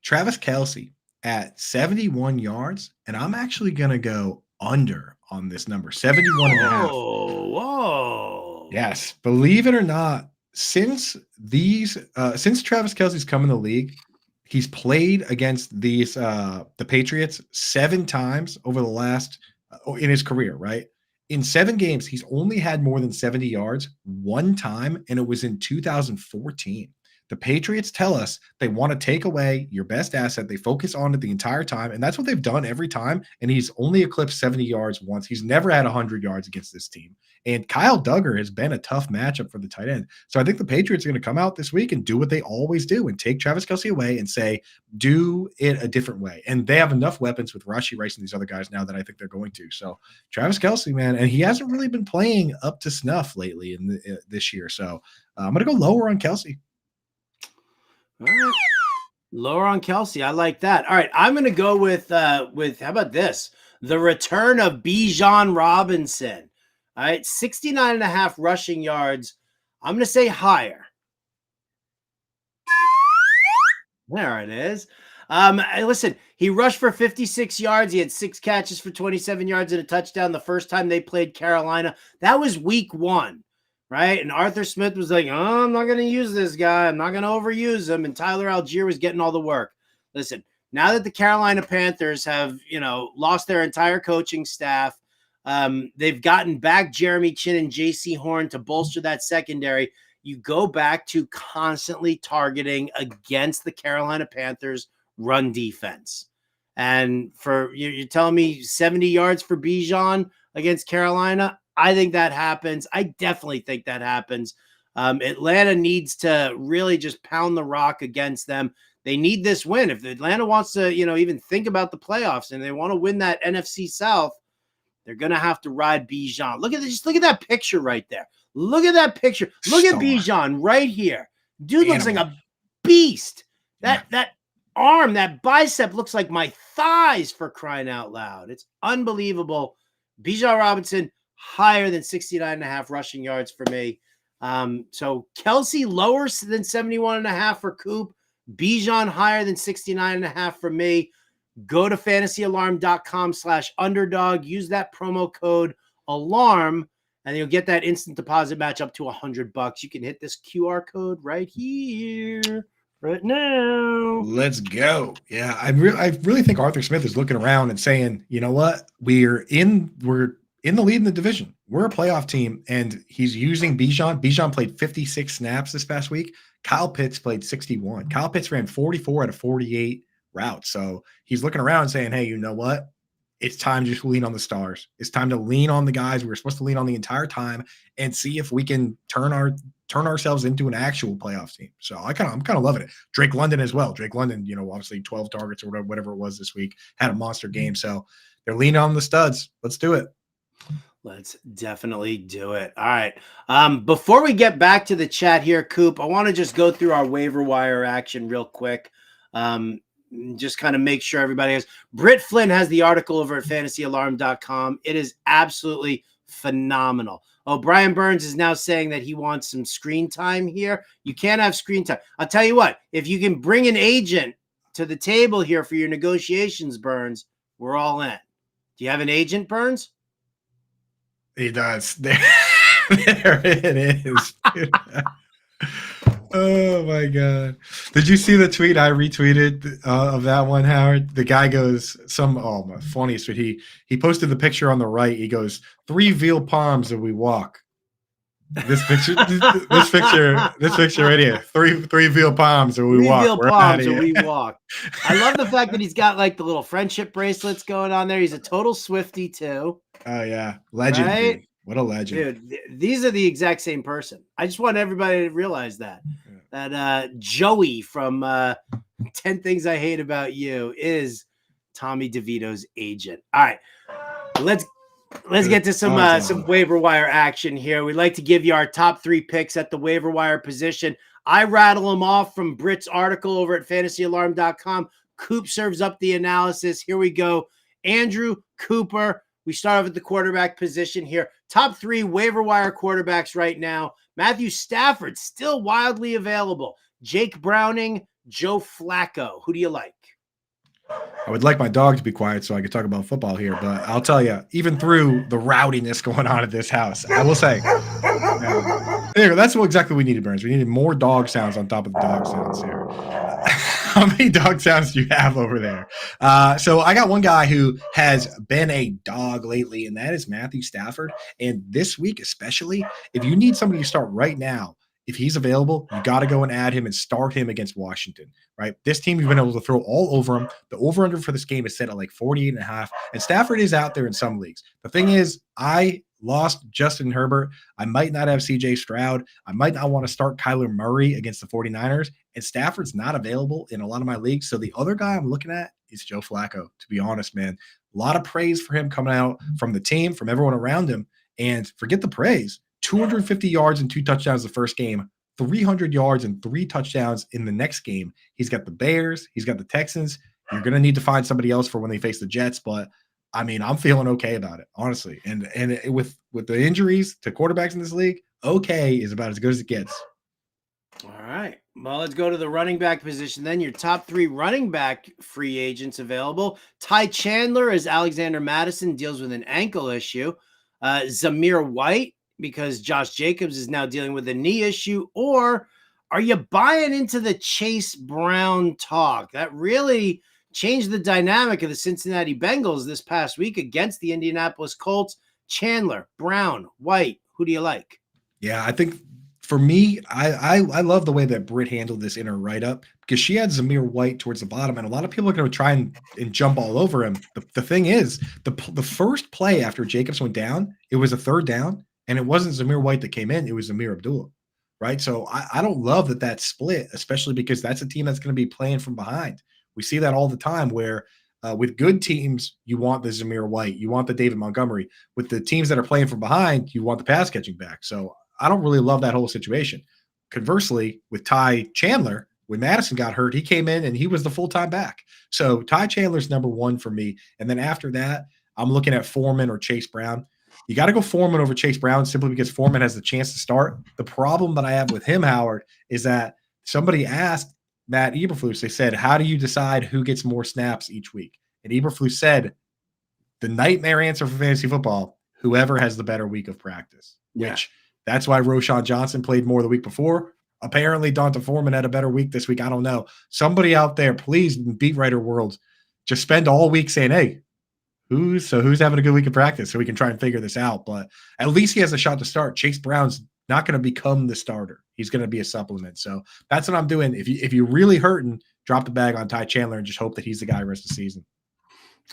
Travis Kelce at 71 yards, and I'm actually going to go under on this number, 71 and a half. Whoa. Yes. Believe it or not, since Travis Kelce's come in the league, he's played against the Patriots 7 times over the last in his career, right? In 7 games, he's only had more than 70 yards one time, and it was in 2014. The Patriots tell us they want to take away your best asset. They focus on it the entire time, and that's what they've done every time. And he's only eclipsed 70 yards once. He's never had 100 yards against this team. And Kyle Duggar has been a tough matchup for the tight end. So I think the Patriots are going to come out this week and do what they always do and take Travis Kelce away and say, do it a different way. And they have enough weapons with Rashee Rice and these other guys now that I think they're going to. So Travis Kelce, man, and he hasn't really been playing up to snuff lately in this year. So I'm going to go lower on Kelce. All right. Lower on Kelce. I like that. All right. I'm going to go with how about this? The return of Bijan Robinson. All right. 69.5 rushing yards. I'm going to say higher. There it is. Listen, he rushed for 56 yards. He had 6 catches for 27 yards and a touchdown the first time they played Carolina. That was week 1. Right. And Arthur Smith was like, oh, I'm not going to use this guy. I'm not going to overuse him. And Tyler Algier was getting all the work. Listen, now that the Carolina Panthers have, lost their entire coaching staff, they've gotten back Jeremy Chin and JC Horn to bolster that secondary. You go back to constantly targeting against the Carolina Panthers run defense. And you're telling me 70 yards for Bijan against Carolina? I think that happens. I definitely think that happens. Atlanta needs to really just pound the rock against them. They need this win. If Atlanta wants to, even think about the playoffs and they want to win that NFC South, they're going to have to ride Bijan. Look at that picture right there. Look at that picture. Look at Bijan right here. Dude looks like a beast. That arm, that bicep looks like my thighs, for crying out loud. It's unbelievable. Bijan Robinson, higher than 69.5 rushing yards for me. So Kelce lower than 71.5 for Coop. Bijan higher than 69.5 for me. Go to fantasyalarm.com/underdog. Use that promo code ALARM, and you'll get that instant deposit match up to $100. You can hit this QR code right here, right now. Let's go. Yeah, I really think Arthur Smith is looking around and saying, you know what? We're in the lead in the division. We're a playoff team, and he's using Bijan. Bijan played 56 snaps this past week. Kyle Pitts played 61. Kyle Pitts ran 44 out of 48 routes. So he's looking around and saying, hey, you know what? It's time to just lean on the stars. It's time to lean on the guys we were supposed to lean on the entire time and see if we can turn ourselves into an actual playoff team. So I'm kind of loving it. Drake London as well. Drake London, obviously 12 targets or whatever it was this week, had a monster game. So they're leaning on the studs. Let's do it. Let's definitely do it. All right. Before we get back to the chat here, Coop, I want to just go through our waiver wire action real quick. Just kind of make sure everybody has. Britt Flynn has the article over at fantasyalarm.com. It is absolutely phenomenal. Oh, Brian Burns is now saying that he wants some screen time here. You can't have screen time. I'll tell you what, if you can bring an agent to the table here for your negotiations, Burns, we're all in. Do you have an agent, Burns? He does. There it is. Oh my God. Did you see the tweet I retweeted of that one, Howard? The guy goes, my funniest tweet. He posted the picture on the right. He goes, 3 veal palms and we walk. This picture, this picture right here. 3 veal palms and we walk. 3 veal palms and we walk. I love the fact that he's got like the little friendship bracelets going on there. He's a total Swiftie too. Oh yeah. Legend. Right? Dude. What a legend. Dude, these are the exact same person. I just want everybody to realize that. Yeah. That Joey from 10 Things I Hate About You is Tommy DeVito's agent. All right. Let's get to some waiver wire action here. We'd like to give you our top 3 picks at the waiver wire position. I rattle them off from Britt's article over at fantasyalarm.com. Coop serves up the analysis. Here we go. Andrew Cooper. We start off at the quarterback position here. Top 3 waiver wire quarterbacks right now. Matthew Stafford, still wildly available. Jake Browning, Joe Flacco. Who do you like? I would like my dog to be quiet so I could talk about football here, but I'll tell you, even through the rowdiness going on at this house, I will say, that's what exactly we needed, Burns. We needed more dog sounds on top of the dog sounds here. How many dog sounds do you have over there? So I got one guy who has been a dog lately, and that is Matthew Stafford. And this week especially, if you need somebody to start right now if he's available, you got to go and add him and start him against Washington, right? This team, you've been able to throw all over him. The over-under for this game is set at like 48.5, and Stafford is out there in some leagues. The thing is, I lost Justin Herbert. I might not have CJ Stroud. I might not want to start Kyler Murray against the 49ers, and Stafford's not available in a lot of my leagues. So the other guy I'm looking at is Joe Flacco, to be honest, man. A lot of praise for him coming out from the team, from everyone around him, and forget the praise. 250 yards and 2 touchdowns the first game, 300 yards and 3 touchdowns in the next game. He's got the Bears. He's got the Texans. You're going to need to find somebody else for when they face the Jets, but I mean, I'm feeling okay about it, honestly. And with the injuries to quarterbacks in this league, okay is about as good as it gets. All right. Well, let's go to the running back position then. Your top 3 running back free agents available. Ty Chandler, as Alexander Madison deals with an ankle issue. Zamir White, because Josh Jacobs is now dealing with a knee issue. Or are you buying into the Chase Brown talk? That really changed the dynamic of the Cincinnati Bengals this past week against the Indianapolis Colts. Chandler, Brown, White, who do you like? Yeah, I think for me, I love the way that Britt handled this in her write-up, because she had Zamir White towards the bottom, and a lot of people are going to try and jump all over him. The thing is, the first play after Jacobs went down, it was a 3rd down, and it wasn't Zamir White that came in, it was Amir Abdullah, right? So I don't love that split, especially because that's a team that's going to be playing from behind. We see that all the time where with good teams, you want the Zamir White, you want the David Montgomery. With the teams that are playing from behind, you want the pass catching back. So I don't really love that whole situation. Conversely, with Ty Chandler, when Madison got hurt, he came in and he was the full-time back. So Ty Chandler's number 1 for me. And then after that, I'm looking at Foreman or Chase Brown. You got to go Foreman over Chase Brown simply because Foreman has the chance to start. The problem that I have with him, Howard, is that somebody asked Matt Eberflus, they said, how do you decide who gets more snaps each week? And Eberflus said, the nightmare answer for fantasy football, whoever has the better week of practice, which that's why Roshan Johnson played more the week before. Apparently, Donta Foreman had a better week this week. I don't know. Somebody out there, please, beat writer world, just spend all week saying, hey, who's having a good week of practice so we can try and figure this out. But at least he has a shot to start. Chase Brown's not going to become the starter. He's going to be a supplement. So that's what I'm doing. If you're really hurting, drop the bag on Ty Chandler and just hope that he's the guy the rest of the season.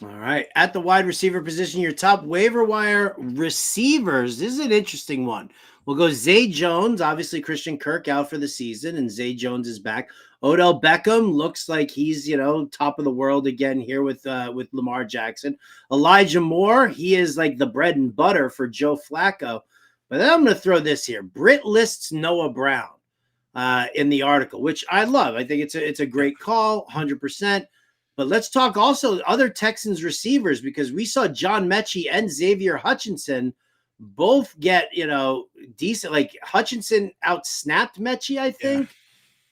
All right. At the wide receiver position, your top waiver wire receivers. This is an interesting one. We'll go Zay Jones. Obviously, Christian Kirk out for the season, and Zay Jones is back. Odell Beckham looks like he's, top of the world again here with Lamar Jackson. Elijah Moore, he is like the bread and butter for Joe Flacco. But then I'm going to throw this here. Britt lists Noah Brown in the article, which I love. I think it's a great call, 100%. But let's talk also other Texans receivers, because we saw John Mechie and Xavier Hutchinson both get, decent. Like Hutchinson out-snapped Mechie, I think,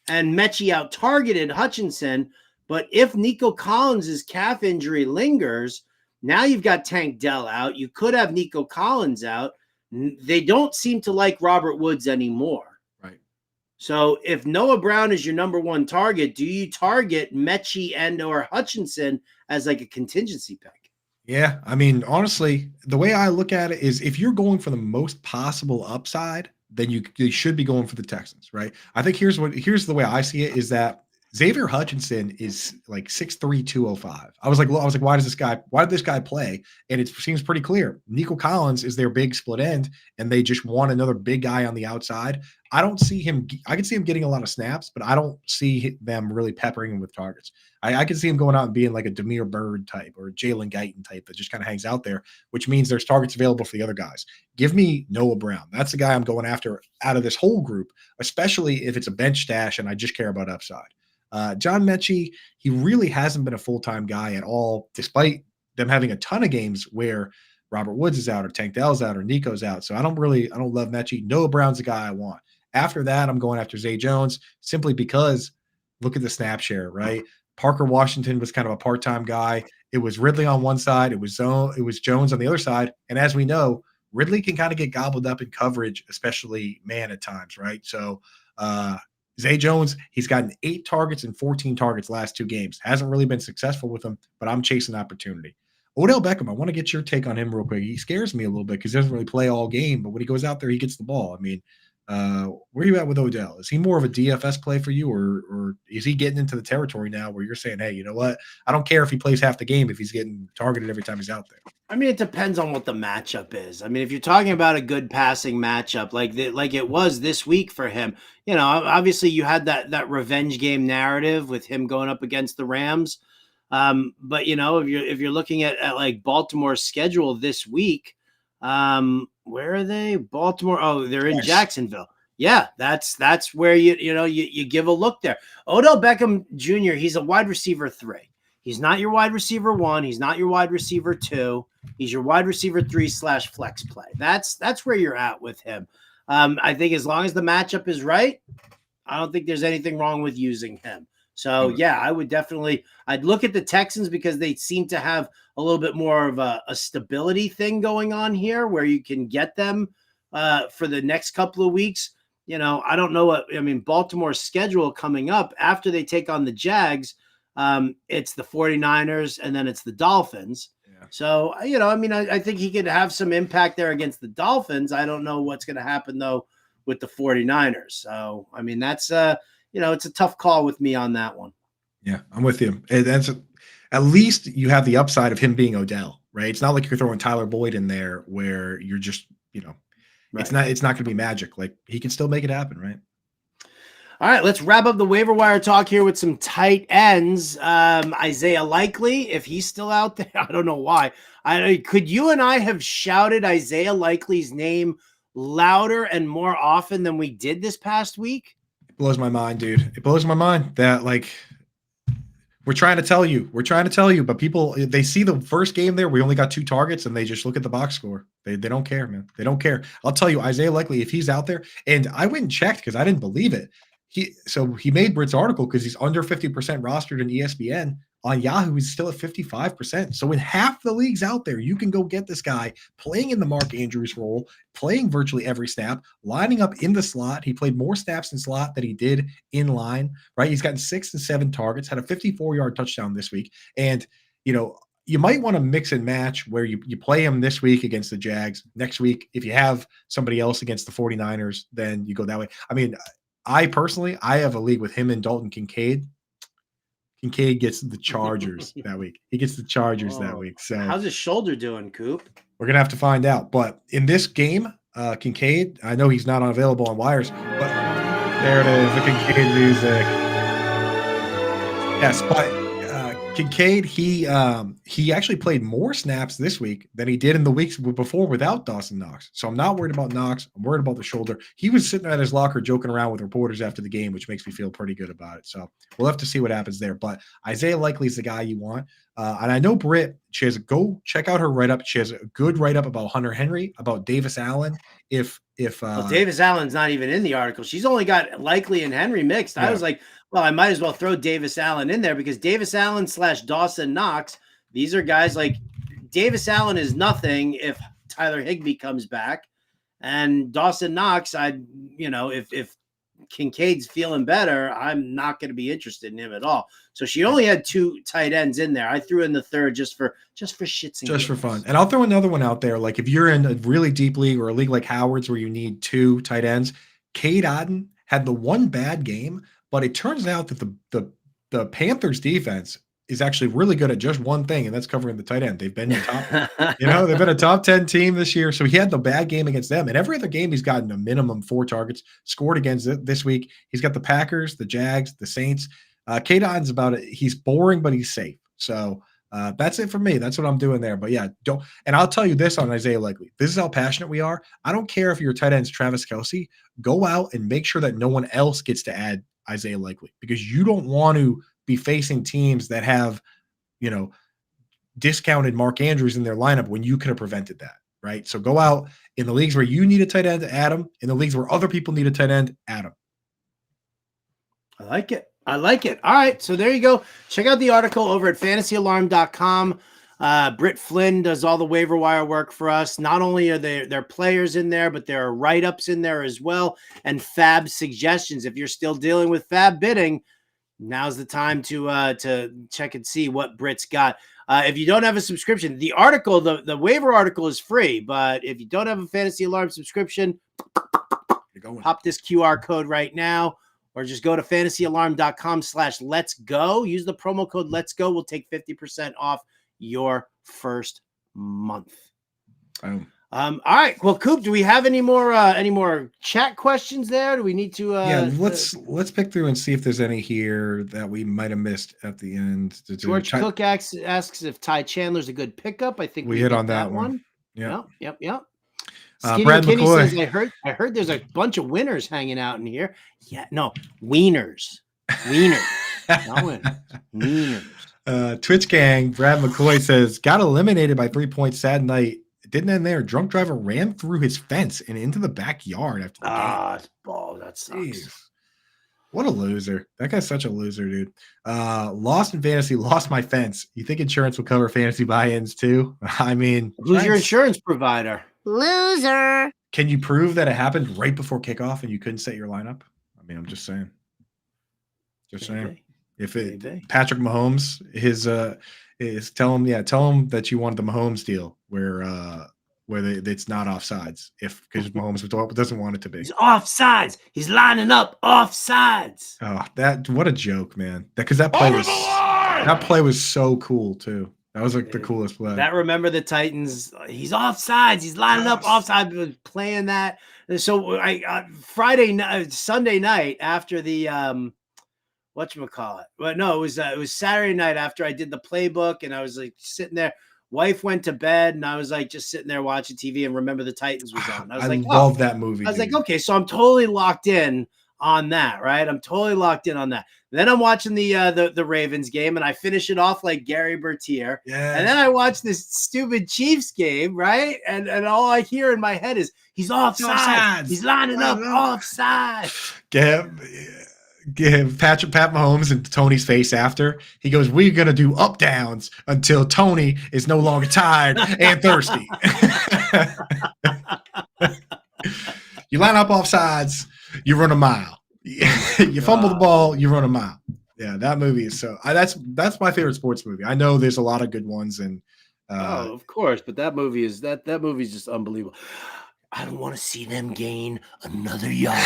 and Mechie out-targeted Hutchinson. But if Nico Collins' calf injury lingers, now you've got Tank Dell out. You could have Nico Collins out. They don't seem to like Robert Woods anymore. So if Noah Brown is your number 1 target, do you target Mechie and or Hutchinson as like a contingency pick? Yeah, I mean, honestly, the way I look at it is if you're going for the most possible upside, then you should be going for the Texans, right? I think here's the way I see it is that Xavier Hutchinson is like 6'3", 205. I was like, why did this guy play? And it seems pretty clear. Nico Collins is their big split end, and they just want another big guy on the outside. I don't see him. I can see him getting a lot of snaps, but I don't see them really peppering him with targets. I can see him going out and being like a Damiere Byrd type or a Jalen Guyton type that just kind of hangs out there, which means there's targets available for the other guys. Give me Noah Brown. That's the guy I'm going after out of this whole group, especially if it's a bench stash and I just care about upside. John Mechie, he really hasn't been a full-time guy at all, despite them having a ton of games where Robert Woods is out or Tank Dell's out or Nico's out. So I don't love Mechie. Noah Brown's the guy I want. After that, I'm going after Zay Jones simply because look at the snap share, right? Parker Washington was kind of a part-time guy. It was Ridley on one side. It was Jones on the other side. And as we know, Ridley can kind of get gobbled up in coverage, especially man at times, right? So Zay Jones, he's gotten 8 targets and 14 targets last 2 games. Hasn't really been successful with them, but I'm chasing opportunity. Odell Beckham, I want to get your take on him real quick. He scares me a little bit because he doesn't really play all game, but when he goes out there, he gets the ball. I mean, Where are you at with Odell? Is he more of a DFS play for you, or is he getting into the territory now where you're saying, hey, you know what? I don't care if he plays half the game if he's getting targeted every time he's out there. I mean, it depends on what the matchup is. I mean, if you're talking about a good passing matchup like it was this week for him, obviously you had that revenge game narrative with him going up against the Rams. But if you're looking at like Baltimore's schedule this week, where are they? Baltimore. Oh, they're in Jacksonville. Yeah, that's where you give a look there. Odell Beckham Jr., he's a wide receiver 3. He's not your wide receiver 1. He's not your wide receiver 2. He's your wide receiver 3/flex play. That's where you're at with him. I think as long as the matchup is right, I don't think there's anything wrong with using him. So yeah, I would definitely, I'd look at the Texans because they seem to have a little bit more of a stability thing going on here where you can get them for the next couple of weeks. I don't know Baltimore's schedule coming up after they take on the Jags. It's the 49ers and then it's the Dolphins. Yeah. So, I think he could have some impact there against the Dolphins. I don't know what's going to happen though with the 49ers. So, that's it's a tough call with me on that one. Yeah, I'm with you. At least you have the upside of him being Odell, right? It's not like you're throwing Tyler Boyd in there where you're just, right. It's not going to be magic. Like he can still make it happen, right? All right, let's wrap up the waiver wire talk here with some tight ends. Isaiah Likely, if he's still out there, I don't know why. Could you and I have shouted Isaiah Likely's name louder and more often than we did this past week? It blows my mind, dude. It blows my mind that we're trying to tell you, but people, they see the first game there, we only got 2 targets and they just look at the box score. They don't care, man. They don't care. I'll tell you, Isaiah Likely, if he's out there, and I went and checked because I didn't believe it. He made Britt's article because he's under 50% rostered in ESPN. On Yahoo, he's still at 55%. So in half the leagues out there, you can go get this guy playing in the Mark Andrews role, playing virtually every snap, lining up in the slot. He played more snaps in slot than he did in line, right? He's gotten 6 and 7 targets, had a 54-yard touchdown this week. And, you might want to mix and match where you play him this week against the Jags. Next week, if you have somebody else against the 49ers, then you go that way. I personally have a league with him and Dalton Kincaid. Kincaid gets the Chargers that week. He gets the Chargers that week. So how's his shoulder doing, Coop? We're going to have to find out. But in this game, Kincaid, I know he's not available on wires, but there it is, the Kincaid music. Yes, but Kincaid, he actually played more snaps this week than he did in the weeks before without Dawson Knox. So I'm not worried about Knox. I'm worried about the shoulder. He was sitting at his locker joking around with reporters after the game, which makes me feel pretty good about it. So we'll have to see what happens there. But Isaiah Likely is the guy you want. And I know Britt, go check out her write-up. She has a good write-up about Hunter Henry, about Davis Allen. Davis Allen's not even in the article. She's only got Likely and Henry mixed. Yeah. I was like, well, I might as well throw Davis Allen in there because Davis Allen / Dawson Knox, these are guys like Davis Allen is nothing if Tyler Higbee comes back. And Dawson Knox, if Kincaid's feeling better, I'm not going to be interested in him at all. So she only had 2 tight ends in there. I threw in the third just for shits and just for fun. And I'll throw another one out there. Like if you're in a really deep league or a league like Howard's where you need 2 tight ends, Cade Otton had the one bad game, but it turns out that the Panthers defense is actually really good at just one thing, and that's covering the tight end. They've been they've been a top 10 team this year. So he had the bad game against them. And every other game he's gotten a minimum 4 targets, scored against it this week. He's got the Packers, the Jags, the Saints. Cade Otton's about it. He's boring, but he's safe. So that's it for me. That's what I'm doing there. But yeah, and I'll tell you this on Isaiah Likely. This is how passionate we are. I don't care if your tight end's Travis Kelce. Go out and make sure that no one else gets to add Isaiah Likely because you don't want to be facing teams that have, discounted Mark Andrews in their lineup when you could have prevented that, right? So go out in the leagues where you need a tight end, add him. In the leagues where other people need a tight end, add him. I like it. All right. So there you go. Check out the article over at fantasyalarm.com. Britt Flynn does all the waiver wire work for us. Not only are there players in there, but there are write-ups in there as well and fab suggestions. If you're still dealing with fab bidding, now's the time to check and see what Britt's got. If you don't have a subscription, the article, the waiver article is free, but if you don't have a Fantasy Alarm subscription, You're going. Pop this QR code right now, or just go to fantasyalarm.com/let's go. Use the promo code let's go. We'll take 50% off your first month. All right. Well, Coop, do we have any more chat questions there? Do we need to let's pick through and see if there's any here that we might have missed at the end. George Cook asks if Ty Chandler's a good pickup. I think we hit on that one. Yep. Brad McKinney McCoy says, I heard there's a bunch of winners hanging out in here. Yeah, no, wieners. Not winners. Wieners. Twitch gang, Brad McCoy says, got eliminated by 3 points. Sad night. It didn't end there. Drunk driver ran through his fence and into the backyard after the game. That sucks. Jeez. What a loser. That guy's such a loser, dude. Lost in fantasy, lost my fence. You think insurance will cover fantasy buy-ins too? I mean, who's your insurance provider? Loser. Can you prove that it happened right before kickoff and you couldn't set your lineup? I mean, I'm just saying. If Patrick Mahomes, tell him that you wanted the Mahomes deal where it's not offsides because Mahomes doesn't want it to be. He's offsides. He's lining up offsides. Oh, what a joke, man! Because that play was so cool too. That was like the coolest play. That remember the Titans? He's offsides. He's lining up offside, playing that. So Sunday night after the whatchamacallit. Well, no, it was Saturday night after I did the playbook, and I was like sitting there. Wife went to bed, and I was like just sitting there watching TV, and Remember the Titans was on. I was like, love that movie. I was like, okay, so I'm totally locked in on that, right? I'm totally locked in on that. Then I'm watching the Ravens game, and I finish it off like Gary Bertier. Yeah. And then I watch this stupid Chiefs game, right? And all I hear in my head is he's offside. He's lining up offside. Give Pat Mahomes and Tony's face after. He goes, we're going to do up downs until Tony is no longer tired and thirsty. You line up offsides, you run a mile. You fumble the ball, you run a mile. Yeah, that movie is that's my favorite sports movie. I know there's a lot of good ones, and of course, but that movie is just unbelievable. I don't want to see them gain another yard.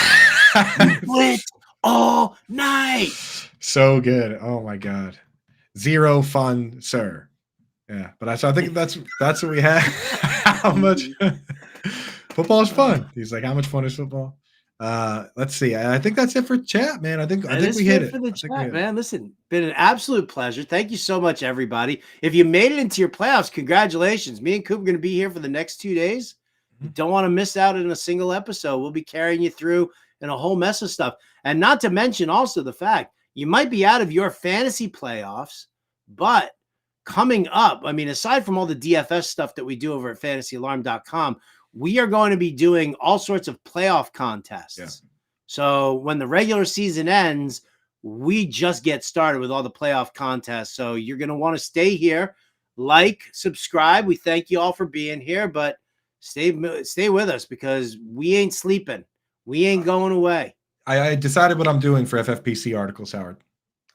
Quit all night. So good. Oh my god. Zero fun, sir. Yeah, but I think that's what we had. How much football is fun. He's like, how much fun is football? Let's see. I think that's it for chat, man. I think we hit it. For the chat, man. Listen, been an absolute pleasure. Thank you so much, everybody. If you made it into your playoffs, congratulations. Me and Coop are going to be here for the next 2 days. You don't want to miss out on a single episode. We'll be carrying you through in a whole mess of stuff. And not to mention also the fact you might be out of your fantasy playoffs, but coming up, I mean, aside from all the DFS stuff that we do over at fantasyalarm.com, we are going to be doing all sorts of playoff contests. Yeah. So when the regular season ends, we just get started with all the playoff contests. So you're going to want to stay here, subscribe. We thank you all for being here, but stay with us because we ain't sleeping. We ain't going away. I decided what I'm doing for FFPC articles, Howard.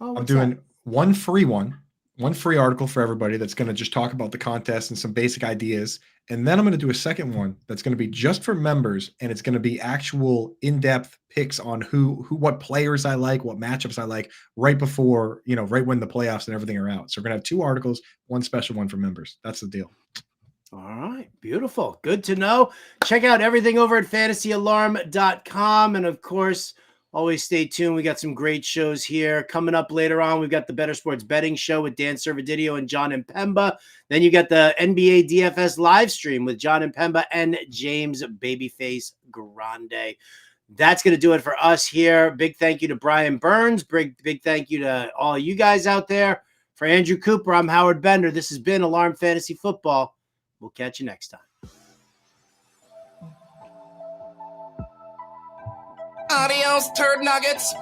I'm doing one free article for everybody that's going to just talk about the contest and some basic ideas. And then I'm going to do a second one that's going to be just for members, and it's going to be actual in-depth picks on what players I like, what matchups I like right before, right when the playoffs and everything are out. So we're going to have 2 articles, one special one for members. That's the deal. All right. Beautiful. Good to know. Check out everything over at fantasyalarm.com. And of course, always stay tuned. We got some great shows here. Coming up later on, we've got the Better Sports Betting Show with Dan Servadidio and John Impemba. Then you got the NBA DFS live stream with John Impemba and James Babyface Grande. That's going to do it for us here. Big thank you to Brian Burns. Big thank you to all you guys out there. For Andrew Cooper, I'm Howard Bender. This has been Alarm Fantasy Football. We'll catch you next time. Adios, turd nuggets.